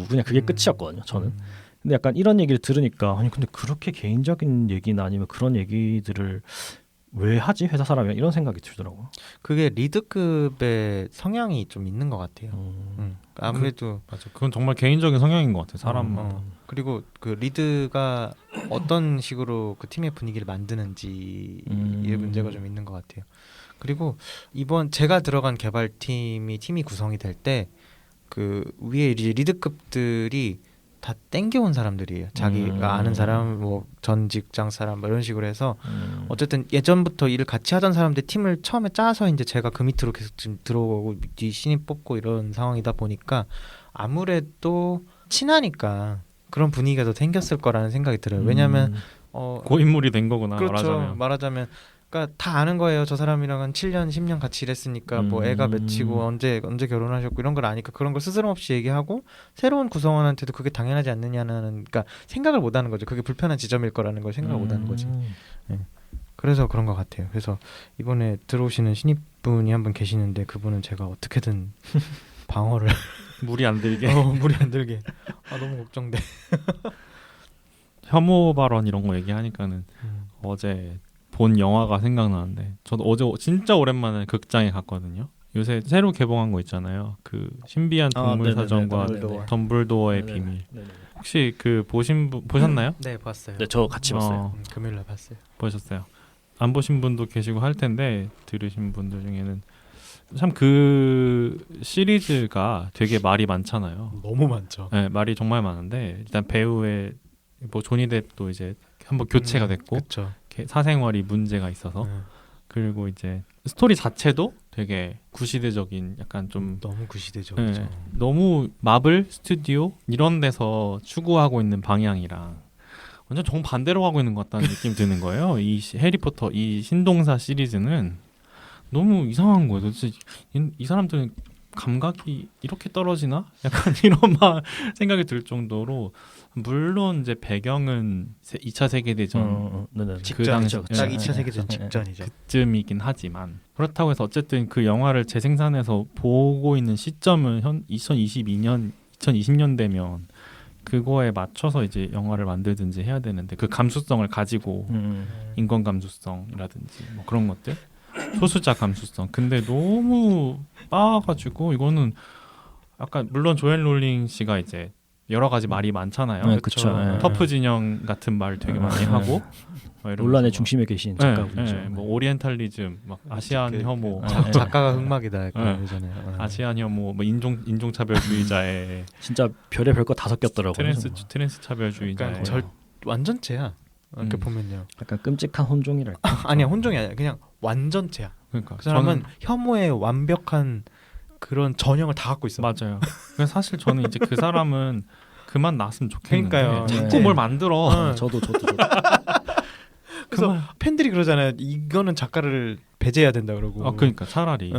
그냥 그게 끝이었거든요. 저는. 근데 약간 이런 얘기를 들으니까 아니 근데 그렇게 개인적인 얘기나 아니면 그런 얘기들을 왜 하지 회사 사람이랑 이런 생각이 들더라고요. 그게 리드급의 성향이 좀 있는 것 같아요. 아무래도 맞아. 그건 정말 개인적인 성향인 것 같아요. 사람마다. 그리고 그 리드가 어떤 식으로 그 팀의 분위기를 만드는지의 문제가 좀 있는 것 같아요. 그리고 이번 제가 들어간 개발팀이 구성이 될 때 그 위에 이제 리드급들이 다 땡겨온 사람들이에요. 자기가 아는 사람, 뭐 전 직장 사람 뭐 이런 식으로 해서 어쨌든 예전부터 일을 같이 하던 사람들 팀을 처음에 짜서 이제 제가 그 밑으로 계속 지금 들어오고 신입 뽑고 이런 상황이다 보니까 아무래도 친하니까 그런 분위기가 더 생겼을 거라는 생각이 들어요. 왜냐하면 고인물이 된 거구나. 그렇죠. 말하자면 그러니까 다 아는 거예요. 저 사람이랑은 7년, 10년 같이 일했으니까 뭐 애가 맺히고 언제 결혼하셨고 이런 걸 아니까 그런 걸 스스럼 없이 얘기하고 새로운 구성원한테도 그게 당연하지 않느냐는 그러니까 생각을 못 하는 거죠. 그게 불편한 지점일 거라는 걸 생각을 못 하는 거지. 네. 그래서 그런 것 같아요. 그래서 이번에 들어오시는 신입분이 한 분 계시는데 그분은 제가 어떻게든 방어를 물이 안 들게. 물이 안 들게. 너무 걱정돼. 혐오 발언 이런 거 얘기하니까는 어제 본 영화가 생각나는데 저도 어제 진짜 오랜만에 극장에 갔거든요. 요새 새로 개봉한 거 있잖아요. 그 신비한 동물 사전과 덤블도어의 비밀. 혹시 그 보셨나요? 네, 봤어요. 네, 저 같이 봤어요. 금요일날 봤어요. 보셨어요? 안 보신 분도 계시고 할 텐데 들으신 분들 중에는 참 그 시리즈가 되게 말이 많잖아요. 너무 많죠. 네, 말이 정말 많은데 일단 배우의 뭐 조니 뎁도 이제 한번 교체가 됐고 그쵸. 사생활이 문제가 있어서 그리고 이제 스토리 자체도 되게 구시대적인 약간 좀 너무 구시대적이죠. 네, 너무 마블 스튜디오 이런 데서 추구하고 있는 방향이랑 완전 정반대로 가고 있는 것 같다는 느낌 드는 거예요. 이 해리포터 이 신동사 시리즈는 너무 이상한 거예요. 도대체 이 사람들은 감각이 이렇게 떨어지나? 약간 이런 막 생각이 들 정도로 물론 이제 배경은 2차 세계대전 직전이죠. 딱 2차 세계대전 직전이죠. 그쯤이긴 하지만 그렇다고 해서 어쨌든 그 영화를 재생산해서 보고 있는 시점은 2020년 되면 그거에 맞춰서 이제 영화를 만들든지 해야 되는데 그 감수성을 가지고 인권 감수성이라든지 뭐 그런 것들 소수자 감수성 근데 너무 빠가지고 이거는 약간 물론 조엘 롤링 씨가 이제 여러 가지 말이 많잖아요. 네, 그렇죠. 터프 진영 같은 말 되게 많이 하고 논란의 중심에 계신 작가분이죠. 뭐 오리엔탈리즘, 막 아시안 혐오, 작가가 흑막이다. 예전에 아시안 혐오, 뭐 인종 차별주의자의 진짜 별의별 거 다 섞였더라고요. 트랜스 차별주의자의 완전체야. 이렇게 보면요. 약간 끔찍한 혼종이랄까. 아니야, 혼종이 아니야. 그냥 완전체야. 그러니까 그 사람은 혐오의 완벽한 그런 전형을 다 갖고 있어. 맞아요. 그래서 사실 저는 이제 그 사람은 그만 났으면 좋겠는데 그러니까요. 자꾸 뭘 만들어. 저도. 그래서 팬들이 그러잖아요. 이거는 작가를 배제해야 된다 그러고. 그러니까 차라리.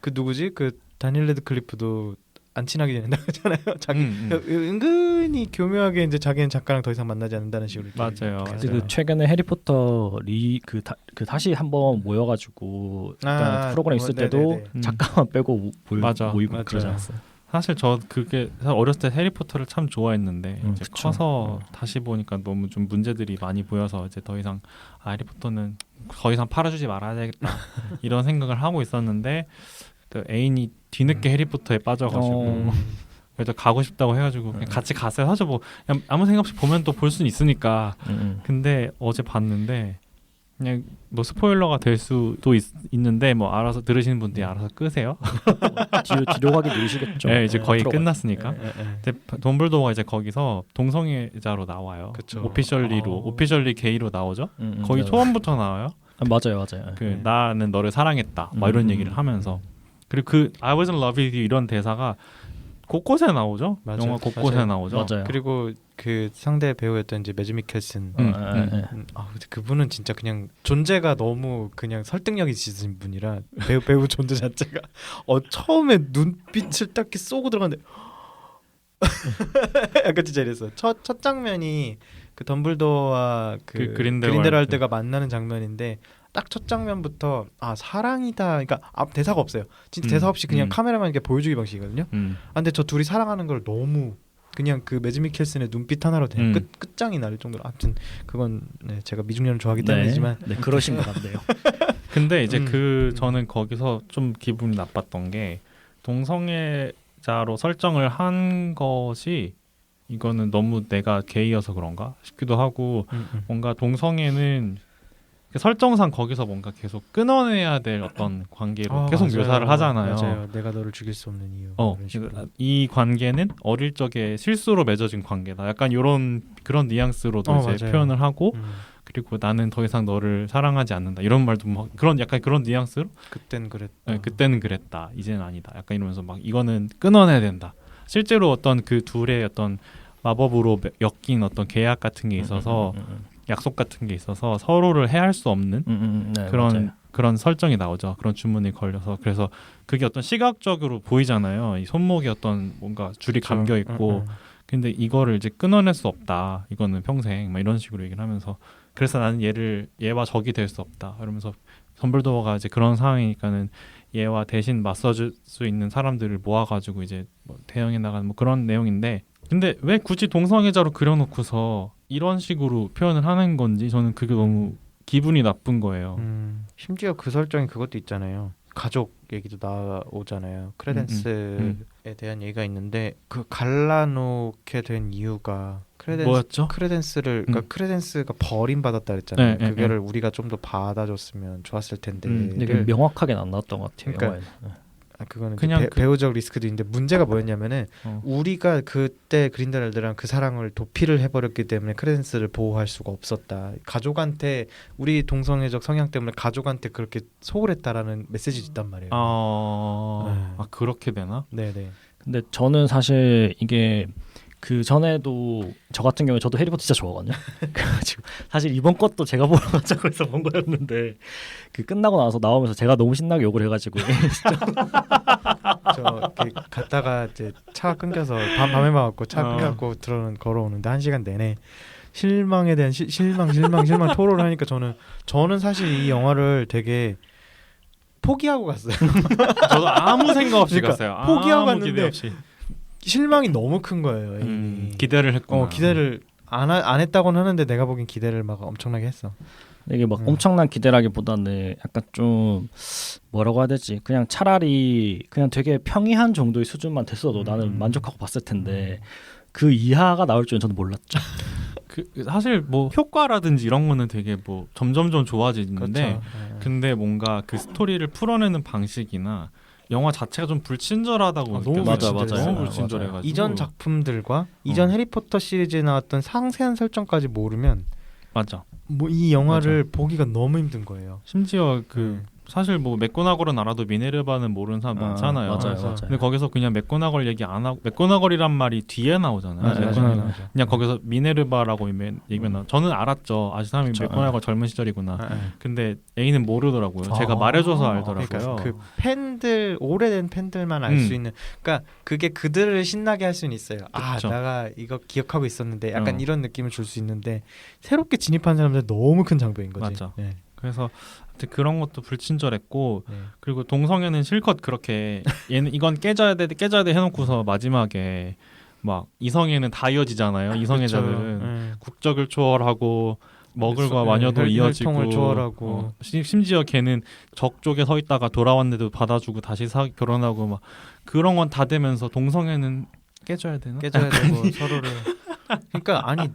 그 누구지? 그 다니엘 레드클리프도 안 친하게 지낸다고 하잖아요. 자기 은근히 교묘하게 이제 자기는 작가랑 더 이상 만나지 않는다는 식으로. 맞아요. 그 최근에 해리포터 다시 한번 모여가지고 프로그램 있을 때도 작가만 빼고 모이고 그러지 않았어요. 사실 저 그게 어렸을 때 해리포터를 참 좋아했는데 이제 그쵸. 커서 다시 보니까 너무 좀 문제들이 많이 보여서 이제 더 이상 해리포터는 더 이상 팔아주지 말아야 되겠다 이런 생각을 하고 있었는데 또 애인이 뒤늦게 해리포터에 빠져가지고 그래서 가고 싶다고 해가지고 그냥 같이 갔어요. 사실 뭐 그냥 아무 생각 없이 보면 또 볼 수는 있으니까. 근데 어제 봤는데 그냥 뭐 스포일러가 될 수도 있는데 뭐 알아서 들으시는 분들이 알아서 끄세요. 뒤로 가기 누르시겠죠. 네, 이제 거의 들어가요. 끝났으니까. 네. 근데 덤블도어가 이제 거기서 동성애자로 나와요. 그쵸. 오피셜리 게이로 나오죠. 거의 네. 초반부터 나와요. 맞아요. 그 나는 너를 사랑했다. 막 이런 얘기를 하면서 그리고 그 I was in love with you 이런 대사가 곳곳에 나오죠. 맞아요. 영화 곳곳에 맞아요. 나오죠. 맞아요. 그리고 그 상대 배우였던 이제 매즈 미켈슨. 네. 근데 그분은 진짜 그냥 존재가 너무 그냥 설득력이 있으신 분이라 배우 존재 자체가 처음에 눈빛을 딱 이렇게 쏘고 들어갔는데 약간 진짜 이랬어. 첫 장면이 그 덤블도어와 그 그린델왈드가 만나는 장면인데 딱 첫 장면부터 사랑이다. 그러니까 대사가 없어요. 진짜 대사 없이 그냥 카메라만 이렇게 보여주기 방식이거든요. 근데 저 둘이 사랑하는 걸 너무 그냥 그 매즈 미켈슨의 눈빛 하나로 그냥 끝장이 날 정도로. 아무튼 그건 제가 미중년을 좋아하기 때문이지만 네, 그러신 것 같네요. 근데 이제 저는 거기서 좀 기분이 나빴던 게 동성애자로 설정을 한 것이 이거는 너무 내가 게이여서 그런가 싶기도 하고 뭔가 동성애는 설정상 거기서 뭔가 계속 끊어내야 될 어떤 관계로 계속 맞아요. 묘사를 하잖아요. 맞아요. 내가 너를 죽일 수 없는 이유. 이런 식으로. 이 관계는 어릴 적에 실수로 맺어진 관계다. 약간 그런 뉘앙스로도 이제 맞아요. 표현을 하고 그리고 나는 더 이상 너를 사랑하지 않는다. 이런 말도 막 약간 그런 뉘앙스로 그땐 그랬다. 네, 그때는 그랬다. 이제는 아니다. 약간 이러면서 막 이거는 끊어내야 된다. 실제로 어떤 그 둘의 어떤 마법으로 엮인 어떤 계약 같은 게 있어서 약속 같은 게 있어서 서로를 해할 수 없는 네, 맞아요. 그런 설정이 나오죠. 그런 주문이 걸려서 그래서 그게 어떤 시각적으로 보이잖아요. 이 손목에 어떤 뭔가 줄이 감겨 있고 근데 이거를 이제 끊어낼 수 없다. 이거는 평생 막 이런 식으로 얘기를 하면서 그래서 나는 얘와 적이 될 수 없다. 이러면서 덤블도어가 이제 그런 상황이니까는 얘와 대신 맞서줄 수 있는 사람들을 모아가지고 이제 뭐 대응해 나가는 뭐 그런 내용인데 근데 왜 굳이 동성애자로 그려놓고서 이런 식으로 표현을 하는 건지 저는 그게 너무 기분이 나쁜 거예요. 심지어 그 설정이 그것도 있잖아요. 가족 얘기도 나오잖아요. 크레덴스에 대한 얘기가 있는데 그 갈라놓게 된 이유가 뭐였죠? 크레덴스를 그러니까 크레덴스가 버림받았다 그랬잖아요. 네, 그거를 우리가 좀 더 받아줬으면 좋았을 텐데. 근데 그게 명확하게 안 나왔던 것 같아요. 그러니까 영화에는. 그거는 그냥 배우적 리스크도 있는데 문제가 뭐였냐면은 우리가 그때 그린델왈드랑 그 사랑을 도피를 해버렸기 때문에 크레덴스를 보호할 수가 없었다. 가족한테 우리 동성애적 성향 때문에 가족한테 그렇게 소홀했다라는 메시지도 있단 말이에요. 그렇게 되나? 네네. 근데 저는 사실 이게 그 전에도 저 같은 경우에 저도 해리포터 진짜 좋아하거든요. 그래가지고 사실 이번 것도 제가 보러 가자고 해서 본 거였는데 그 끝나고 나서 나오면서 제가 너무 신나게 욕을 해가지고 저 갔다가 이제 차가 끊겨서 밤에 와갖고 차 끊겨갖고 걸어오는데 1시간 내내 실망에 대한 실망 토론을 하니까 저는 사실 이 영화를 되게 포기하고 갔어요. 저도 아무 생각 없이 그러니까 갔어요. 포기하고 아무 기대 갔는데 없이. 실망이 너무 큰 거예요. 이미. 기대를 했구나. 기대를 안 했다고는 하는데 내가 보기엔 기대를 막 엄청나게 했어. 이게 막 엄청난 기대라기보다는 약간 좀 뭐라고 해야 되지? 그냥 차라리 그냥 되게 평이한 정도의 수준만 됐어도 나는 만족하고 봤을 텐데 그 이하가 나올 줄은 저는 몰랐죠. 사실 뭐 효과라든지 이런 거는 되게 뭐 점점점 좋아지는데 그렇죠. 근데 뭔가 그 스토리를 풀어내는 방식이나 영화 자체가 좀 불친절하다고 너무 느껴져요. 불친절해요. 너무 불친절해가지고 이전 작품들과 이전 해리포터 시리즈에 나왔던 상세한 설정까지 모르면 맞아. 뭐 이 영화를 보기가 너무 힘든 거예요. 심지어 사실 뭐 맥고나걸은 알아도 미네르바는 모르는 사람 많잖아요. 맞아요. 근데 거기서 그냥 맥고나걸 얘기 안 하고 맥고나걸이란 말이 뒤에 나오잖아요. 그냥 거기서 미네르바라고 얘기면 나와. 저는 알았죠. 아직 사람이 맥고나걸 젊은 시절이구나. 근데 A는 모르더라고요. 제가 말해줘서 알더라고요. 그러니까 그 팬들 오래된 팬들만 알 수 있는. 그러니까 그게 그들을 신나게 할 수는 있어요. 그쵸. 내가 이거 기억하고 있었는데 약간 이런 느낌을 줄 수 있는데 새롭게 진입한 사람들 너무 큰 장벽인 거지. 맞아. 그래서 그런 것도 불친절했고 그리고 동성애는 실컷 그렇게 얘는 이건 깨져야 돼 해놓고서 마지막에 막 이성애는 다 이어지잖아요. 이성애자들은 국적을 초월하고 머글과 마녀도 이어지고 초월하고 심지어 걔는 적쪽에 서 있다가 돌아왔는데도 받아주고 다시 결혼하고 막 그런 건 다 되면서 동성애는 깨져야 되나? 깨져야 되고 서로를 그러니까 아니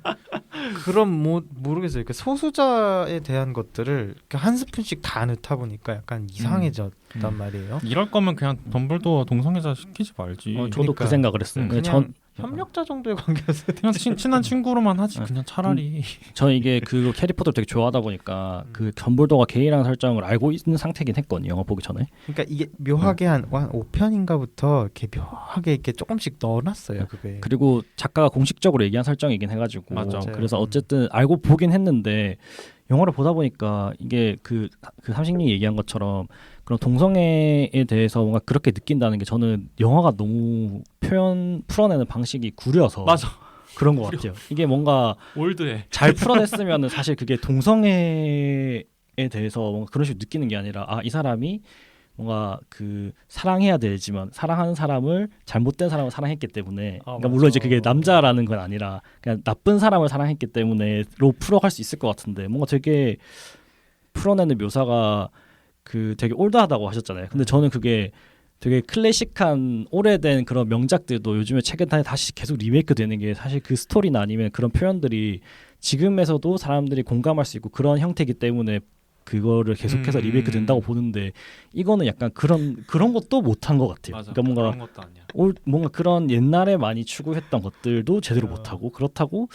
그런 모르겠어요. 그 소수자에 대한 것들을 한 스푼씩 다 넣다 보니까 약간 이상해졌단 말이에요. 이럴 거면 그냥 덤블도어 동성애자 시키지 말지. 저도 그러니까. 그 생각을 했어요. 근데 그냥 협력자 정도의 관계였어요. 그냥 친한 친구로만 하지. 그냥 차라리. 저는 이게 그 캐리포터를 되게 좋아하다 보니까 그 덤블도어가 게이라는 설정을 알고 있는 상태긴 했거든요. 영화 보기 전에. 그러니까 이게 묘하게 한 5편인가부터 이렇게 묘하게 이렇게 조금씩 넣어놨어요. 그게. 그리고 작가가 공식적으로 얘기한 설정이긴 해가지고 맞아. 그래서 어쨌든 알고 보긴 했는데 영화를 보다 보니까 이게 그 삼식님이 얘기한 것처럼 그런 동성애에 대해서 뭔가 그렇게 느낀다는 게 저는 영화가 너무 풀어내는 방식이 구려서 맞아. 그런 것 같아요. 이게 뭔가 올드해. 잘 풀어냈으면은 사실 그게 동성애에 대해서 뭔가 그런 식으로 느끼는 게 아니라 이 사람이 뭔가 그 사랑해야 되지만 사랑하는 사람을 잘못된 사람을 사랑했기 때문에 그러니까 물론 이제 그게 남자라는 건 아니라 그냥 나쁜 사람을 사랑했기 때문에로 풀어갈 수 있을 것 같은데 뭔가 되게 풀어내는 묘사가 그 되게 올드하다고 하셨잖아요. 근데 저는 그게 되게 클래식한 오래된 그런 명작들도 요즘에 최근에 다시 계속 리메이크 되는 게 사실 그 스토리나 아니면 그런 표현들이 지금에서도 사람들이 공감할 수 있고 그런 형태이기 때문에 그거를 계속해서 리메이크 된다고 보는데 이거는 약간 그런 것도 못한 것 같아요. 맞아. 그러니까 뭔가 그런 것도 아니야. 뭔가 그런 옛날에 많이 추구했던 것들도 제대로 못하고 그렇다고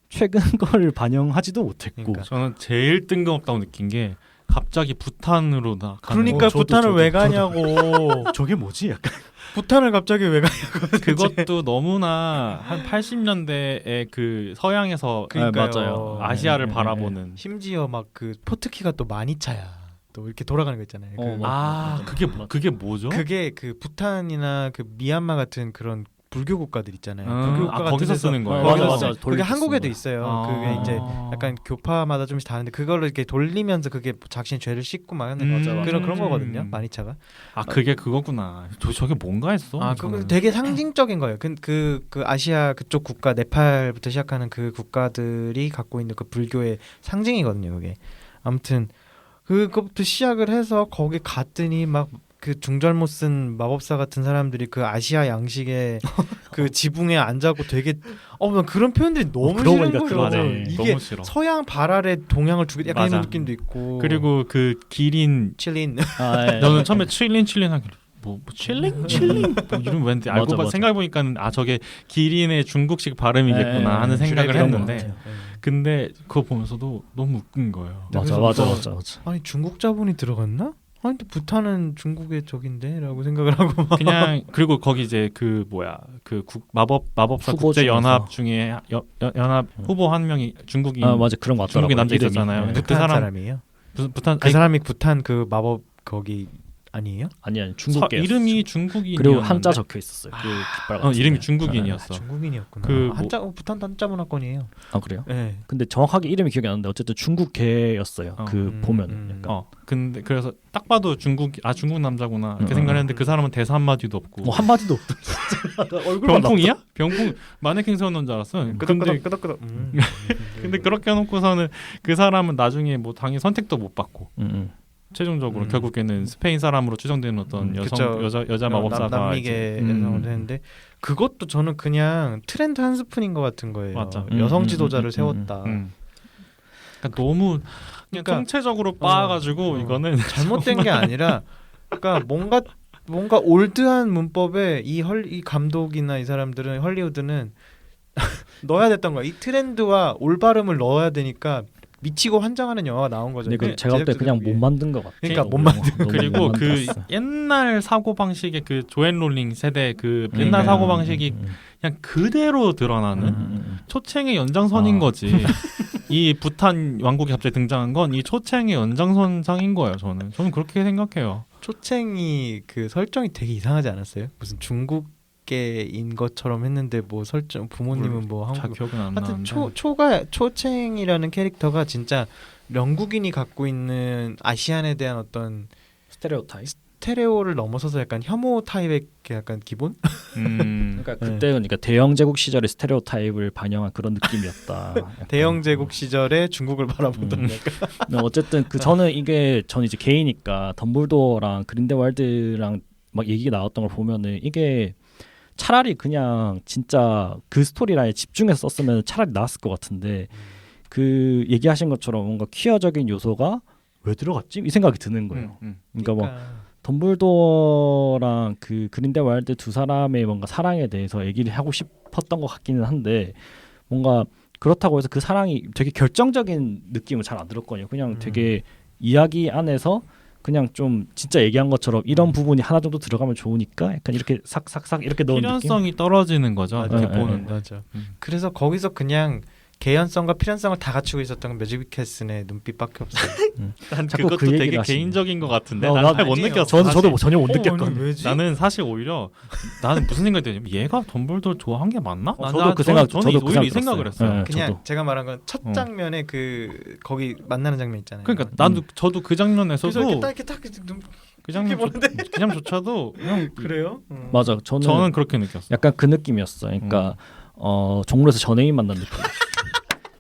최근 거를 반영하지도 못했고 그러니까. 저는 제일 뜬금없다고 느낀 게 갑자기 부탄으로 나. 그러니까 부탄을 왜 가냐고. 저게 뭐지? 약간 부탄을 갑자기 왜 가냐고. 그것도 너무나 한 80년대에 그 서양에서 그러니까요. 맞아요. 아시아를 네, 바라보는. 심지어 막 그 포트키가 또 마니차야. 또 이렇게 돌아가는 거 있잖아요. 맞아. 그게 뭐죠? 그게 그 부탄이나 그 미얀마 같은 그런 불교 국가들 있잖아요. 불교 국가 같은 거기서 데서 쓰는 거예요. 맞아. 그게 돌리고 한국에도 쓰는 있어요. 거야. 그게 이제 아. 약간 교파마다 좀씩 다른데 그거를 이렇게 돌리면서 그게 자신의 죄를 씻고 막 하는 맞아. 그런 거거든요. 마니차가. 그게 그거구나. 저게 뭔가 했어. 그거 저는. 되게 상징적인 거예요. 그 아시아 그쪽 국가 네팔부터 시작하는 그 국가들이 갖고 있는 그 불교의 상징이거든요. 그게. 아무튼 그것부터 시작을 해서 거기 갔더니 막 그 중절못 쓴 마법사 같은 사람들이 그 아시아 양식의 그 지붕에 앉아고 되게 난 그런 표현들이 너무 그러고 싫은 보니까 거예요. 그러네. 이게 너무 싫어. 서양 발알의 동양을 주게 약간 맞아. 이런 느낌도 있고. 그리고 그 기린 칠린. 저는 처음에 칠린 하길래 뭐 칠링 뭐 이름 왠지 알고 맞아. 생각해 보니까는 저게 기린의 중국식 발음이겠구나 하는 생각을 그런 것 했는데 같아요. 근데 그거 보면서도 너무 웃긴 거예요. 맞아. 아니 중국 자본이 들어갔나? 아니 근데 부탄은 중국의 적인데라고 생각을 하고 막. 그냥 그리고 거기 이제 그 마법사 후보 국제 연합 중에서. 중에 연합 후보 한 명이 중국인 맞아 그런 거 같더라고요. 중국인 남자 이름이. 있었잖아요. 근데 그 부탄 사람 사람이에요? 부탄 그 사람이 부탄 그 마법 거기 아니에요? 아니 중국계 이름이 중국인 그리고 한자 적혀 있었어요. 그 깃발 같은 이름이 데. 중국인이었어. 중국인이었구나. 그 한자 부탄 한자 문화권이에요. 그래요? 네. 근데 정확하게 이름이 기억이 안 나는데 어쨌든 중국계였어요. 그 보면 약간 근데 그래서 딱 봐도 중국 남자구나 이렇게 생각했는데 그 사람은 대사 한 마디도 없고 뭐 한마디도 없던 얼굴만 병풍이야? 병풍 마네킹 세워놓은 줄 알았어. 근데 끄덕끄덕. 근데 그렇게 해놓고서는 그 사람은 나중에 뭐 당연히 선택도 못 받고 최종적으로 결국에는 스페인 사람으로 추정되는 어떤 여자 마법사가 남미계 여성을 했는데 그것도 저는 그냥 트렌드 한 스푼인 것 같은 거예요. 맞아. 여성 지도자를 세웠다. 그러니까 너무 그냥 통체적으로 빻아가지고 이거는 잘못된 게 아니라 그러니까 뭔가 올드한 문법에 이 감독이나 이 사람들은 헐리우드는 넣어야 됐던 거야. 이 트렌드와 올바름을 넣어야 되니까 미치고 환장하는 영화가 나온 거죠. 근데 제가 볼 때 그냥 못 만든 것 같아요. 그러니까 못 만든. 그리고 그 옛날 사고 방식의 그 조앤 롤링 세대 그 옛날 사고 방식이 그냥 그대로 드러나는 초챙의 연장선인 거지. 이 부탄 왕국이 갑자기 등장한 건 이 초챙의 연장선상인 거예요. 저는 그렇게 생각해요. 초챙이 그 설정이 되게 이상하지 않았어요? 무슨 중국계인 것처럼 했는데 뭐 설정 부모님은 뭐 잘 한국 기억은 안 하여튼 나는데 초챙이라는 캐릭터가 진짜 영국인이 갖고 있는 아시안에 대한 어떤 스테레오를 넘어서서 약간 혐오 타입의 약간 기본? 그러니까 그때는 대영 제국 시절의 스테레오 타입을 반영한 그런 느낌이었다. 대영 제국 시절에 중국을 바라보던 약간. 어쨌든 저는 이제 개이니까 덤블도어랑 그린델왈드랑 막 얘기가 나왔던 걸 보면은 이게 차라리 그냥 진짜 그 스토리라인에 집중해서 썼으면 차라리 나았을 것 같은데 그 얘기하신 것처럼 뭔가 퀴어적인 요소가 왜 들어갔지? 이 생각이 드는 거예요. 그러니까 뭐 덤블도어랑 그 그린델 와일드 두 사람의 뭔가 사랑에 대해서 얘기를 하고 싶었던 것 같기는 한데 뭔가 그렇다고 해서 그 사랑이 되게 결정적인 느낌은 잘 안 들었거든요. 그냥 되게 이야기 안에서 그냥 좀 진짜 얘기한 것처럼 이런 부분이 하나 정도 들어가면 좋으니까 약간 이렇게 삭삭삭 이렇게 넣은 느낌. 필연성이 떨어지는 거죠. 맞아, 이렇게 보는. 맞아. 그래서 거기서 그냥 개연성과 필연성을 다 갖추고 있었던 건 매직 캐슨의 눈빛밖에 없어요. 난 자꾸 그것도 그 되게 얘기를 하시네. 개인적인 것 같은데 나- 난 잘 못 아니에요. 느꼈어. 저도 전혀 못 아니, 느꼈거든요. 왜지? 나는 사실 오히려 나는 무슨 생각이 드냐면 얘가 덤블도어 좋아한 게 맞나? 저도 그 생각 저는 저도 그 오히려 이 생각 생각을 들었어요. 했어요. 네, 그냥 저도. 제가 말한 건 첫 장면에 그 거기 만나는 장면 있잖아요. 그러니까 나도 저도 그 장면에서도 그래서 이렇게 딱 눈, 그 장면조차도 그냥 그래요? 맞아. 저는 그렇게 느꼈어. 약간 그 느낌이었어. 그러니까 종로에서 전애인 만난 느낌.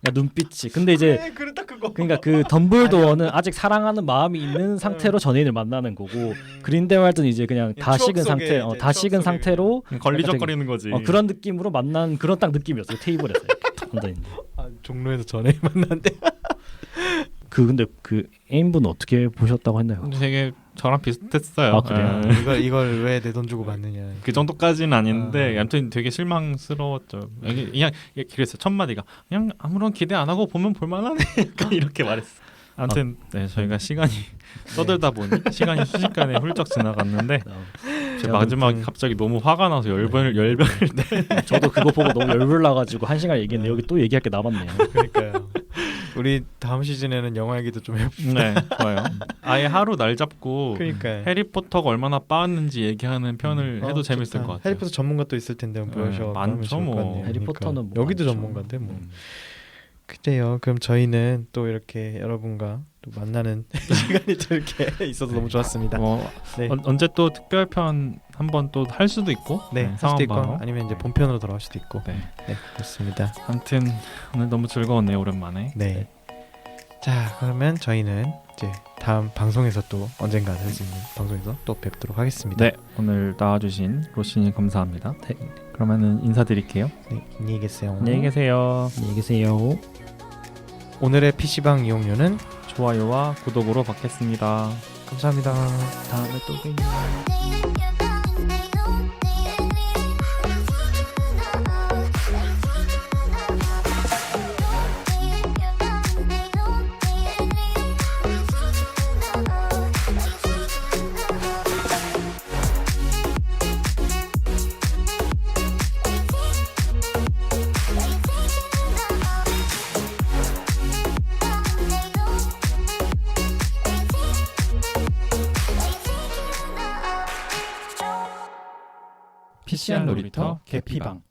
그러니까 눈빛이. 근데 이제 그래 딱 그거. 그러니까 그 덤블도어는 아직 사랑하는 마음이 있는 상태로 전애인을 만나는 거고 그린델왈드는 이제 그냥 다 추억 식은 속에 상태, 이제 다 추억 식은 속에 상태로 걸리적거리는 거지. 그런 느낌으로 만난 그런 딱 느낌이었어요. 테이블에서 이렇게 앉아 있는. 종로에서 전에 만났는데. 근데 그 애인분은 어떻게 보셨다고 했나요? 되게 저랑 비슷했어요. 아, 그래요? 이걸 왜 내 돈 주고 받느냐. 그 정도까지는 아닌데 아. 아무튼 되게 실망스러웠죠. 그냥 그랬어. 첫 마디가 그냥 아무런 기대 안 하고 보면 볼만하네. 약간 이렇게 말했어. 아무튼 네, 저희가 시간이 떠들다 보니 시간이 순식간에 훌쩍 지나갔는데 제 마지막에 갑자기 너무 화가 나서 열변을 저도 그거 보고 너무 열불나가지고 1시간 얘기했는데 여기 또 얘기할 게 남았네요. 그러니까요. 우리 다음 시즌에는 영화 얘기도 좀 해볼까요? 네, 좋아요. 아예 하루 날 잡고 그러니까요. 해리포터가 얼마나 빠았는지 얘기하는 편을 해도 재밌을 좋다. 것 같아요. 해리포터 전문가 또 있을 텐데 보여줘. 많죠, 뭐. 해리포터는 뭐 여기도 많죠. 전문가인데 뭐. 그래요. 그럼 저희는 또 이렇게 여러분과 또 만나는 시간이 또 이렇게 있어서 너무 좋았습니다. 네. 언제 또 특별편 한번 또 할 수도 있고 네, 할 상황 수도 있고 봐서. 아니면 이제 본편으로 돌아올 수도 있고. 네. 네, 그렇습니다. 아무튼 오늘 너무 즐거웠네요. 오랜만에. 네. 자, 그러면 저희는 이제 다음 방송에서 또 언젠가 할 수 있는 방송에서 또 뵙도록 하겠습니다. 네, 오늘 나와주신 로시님 감사합니다. 네, 그러면은 인사드릴게요. 네, 안녕히 계세요. 안녕히 계세요. 안녕히 계세요. 오늘의 PC방 이용료는 좋아요와 구독으로 받겠습니다. 감사합니다. 다음에 또 봬요. PCR 놀이터 개피방.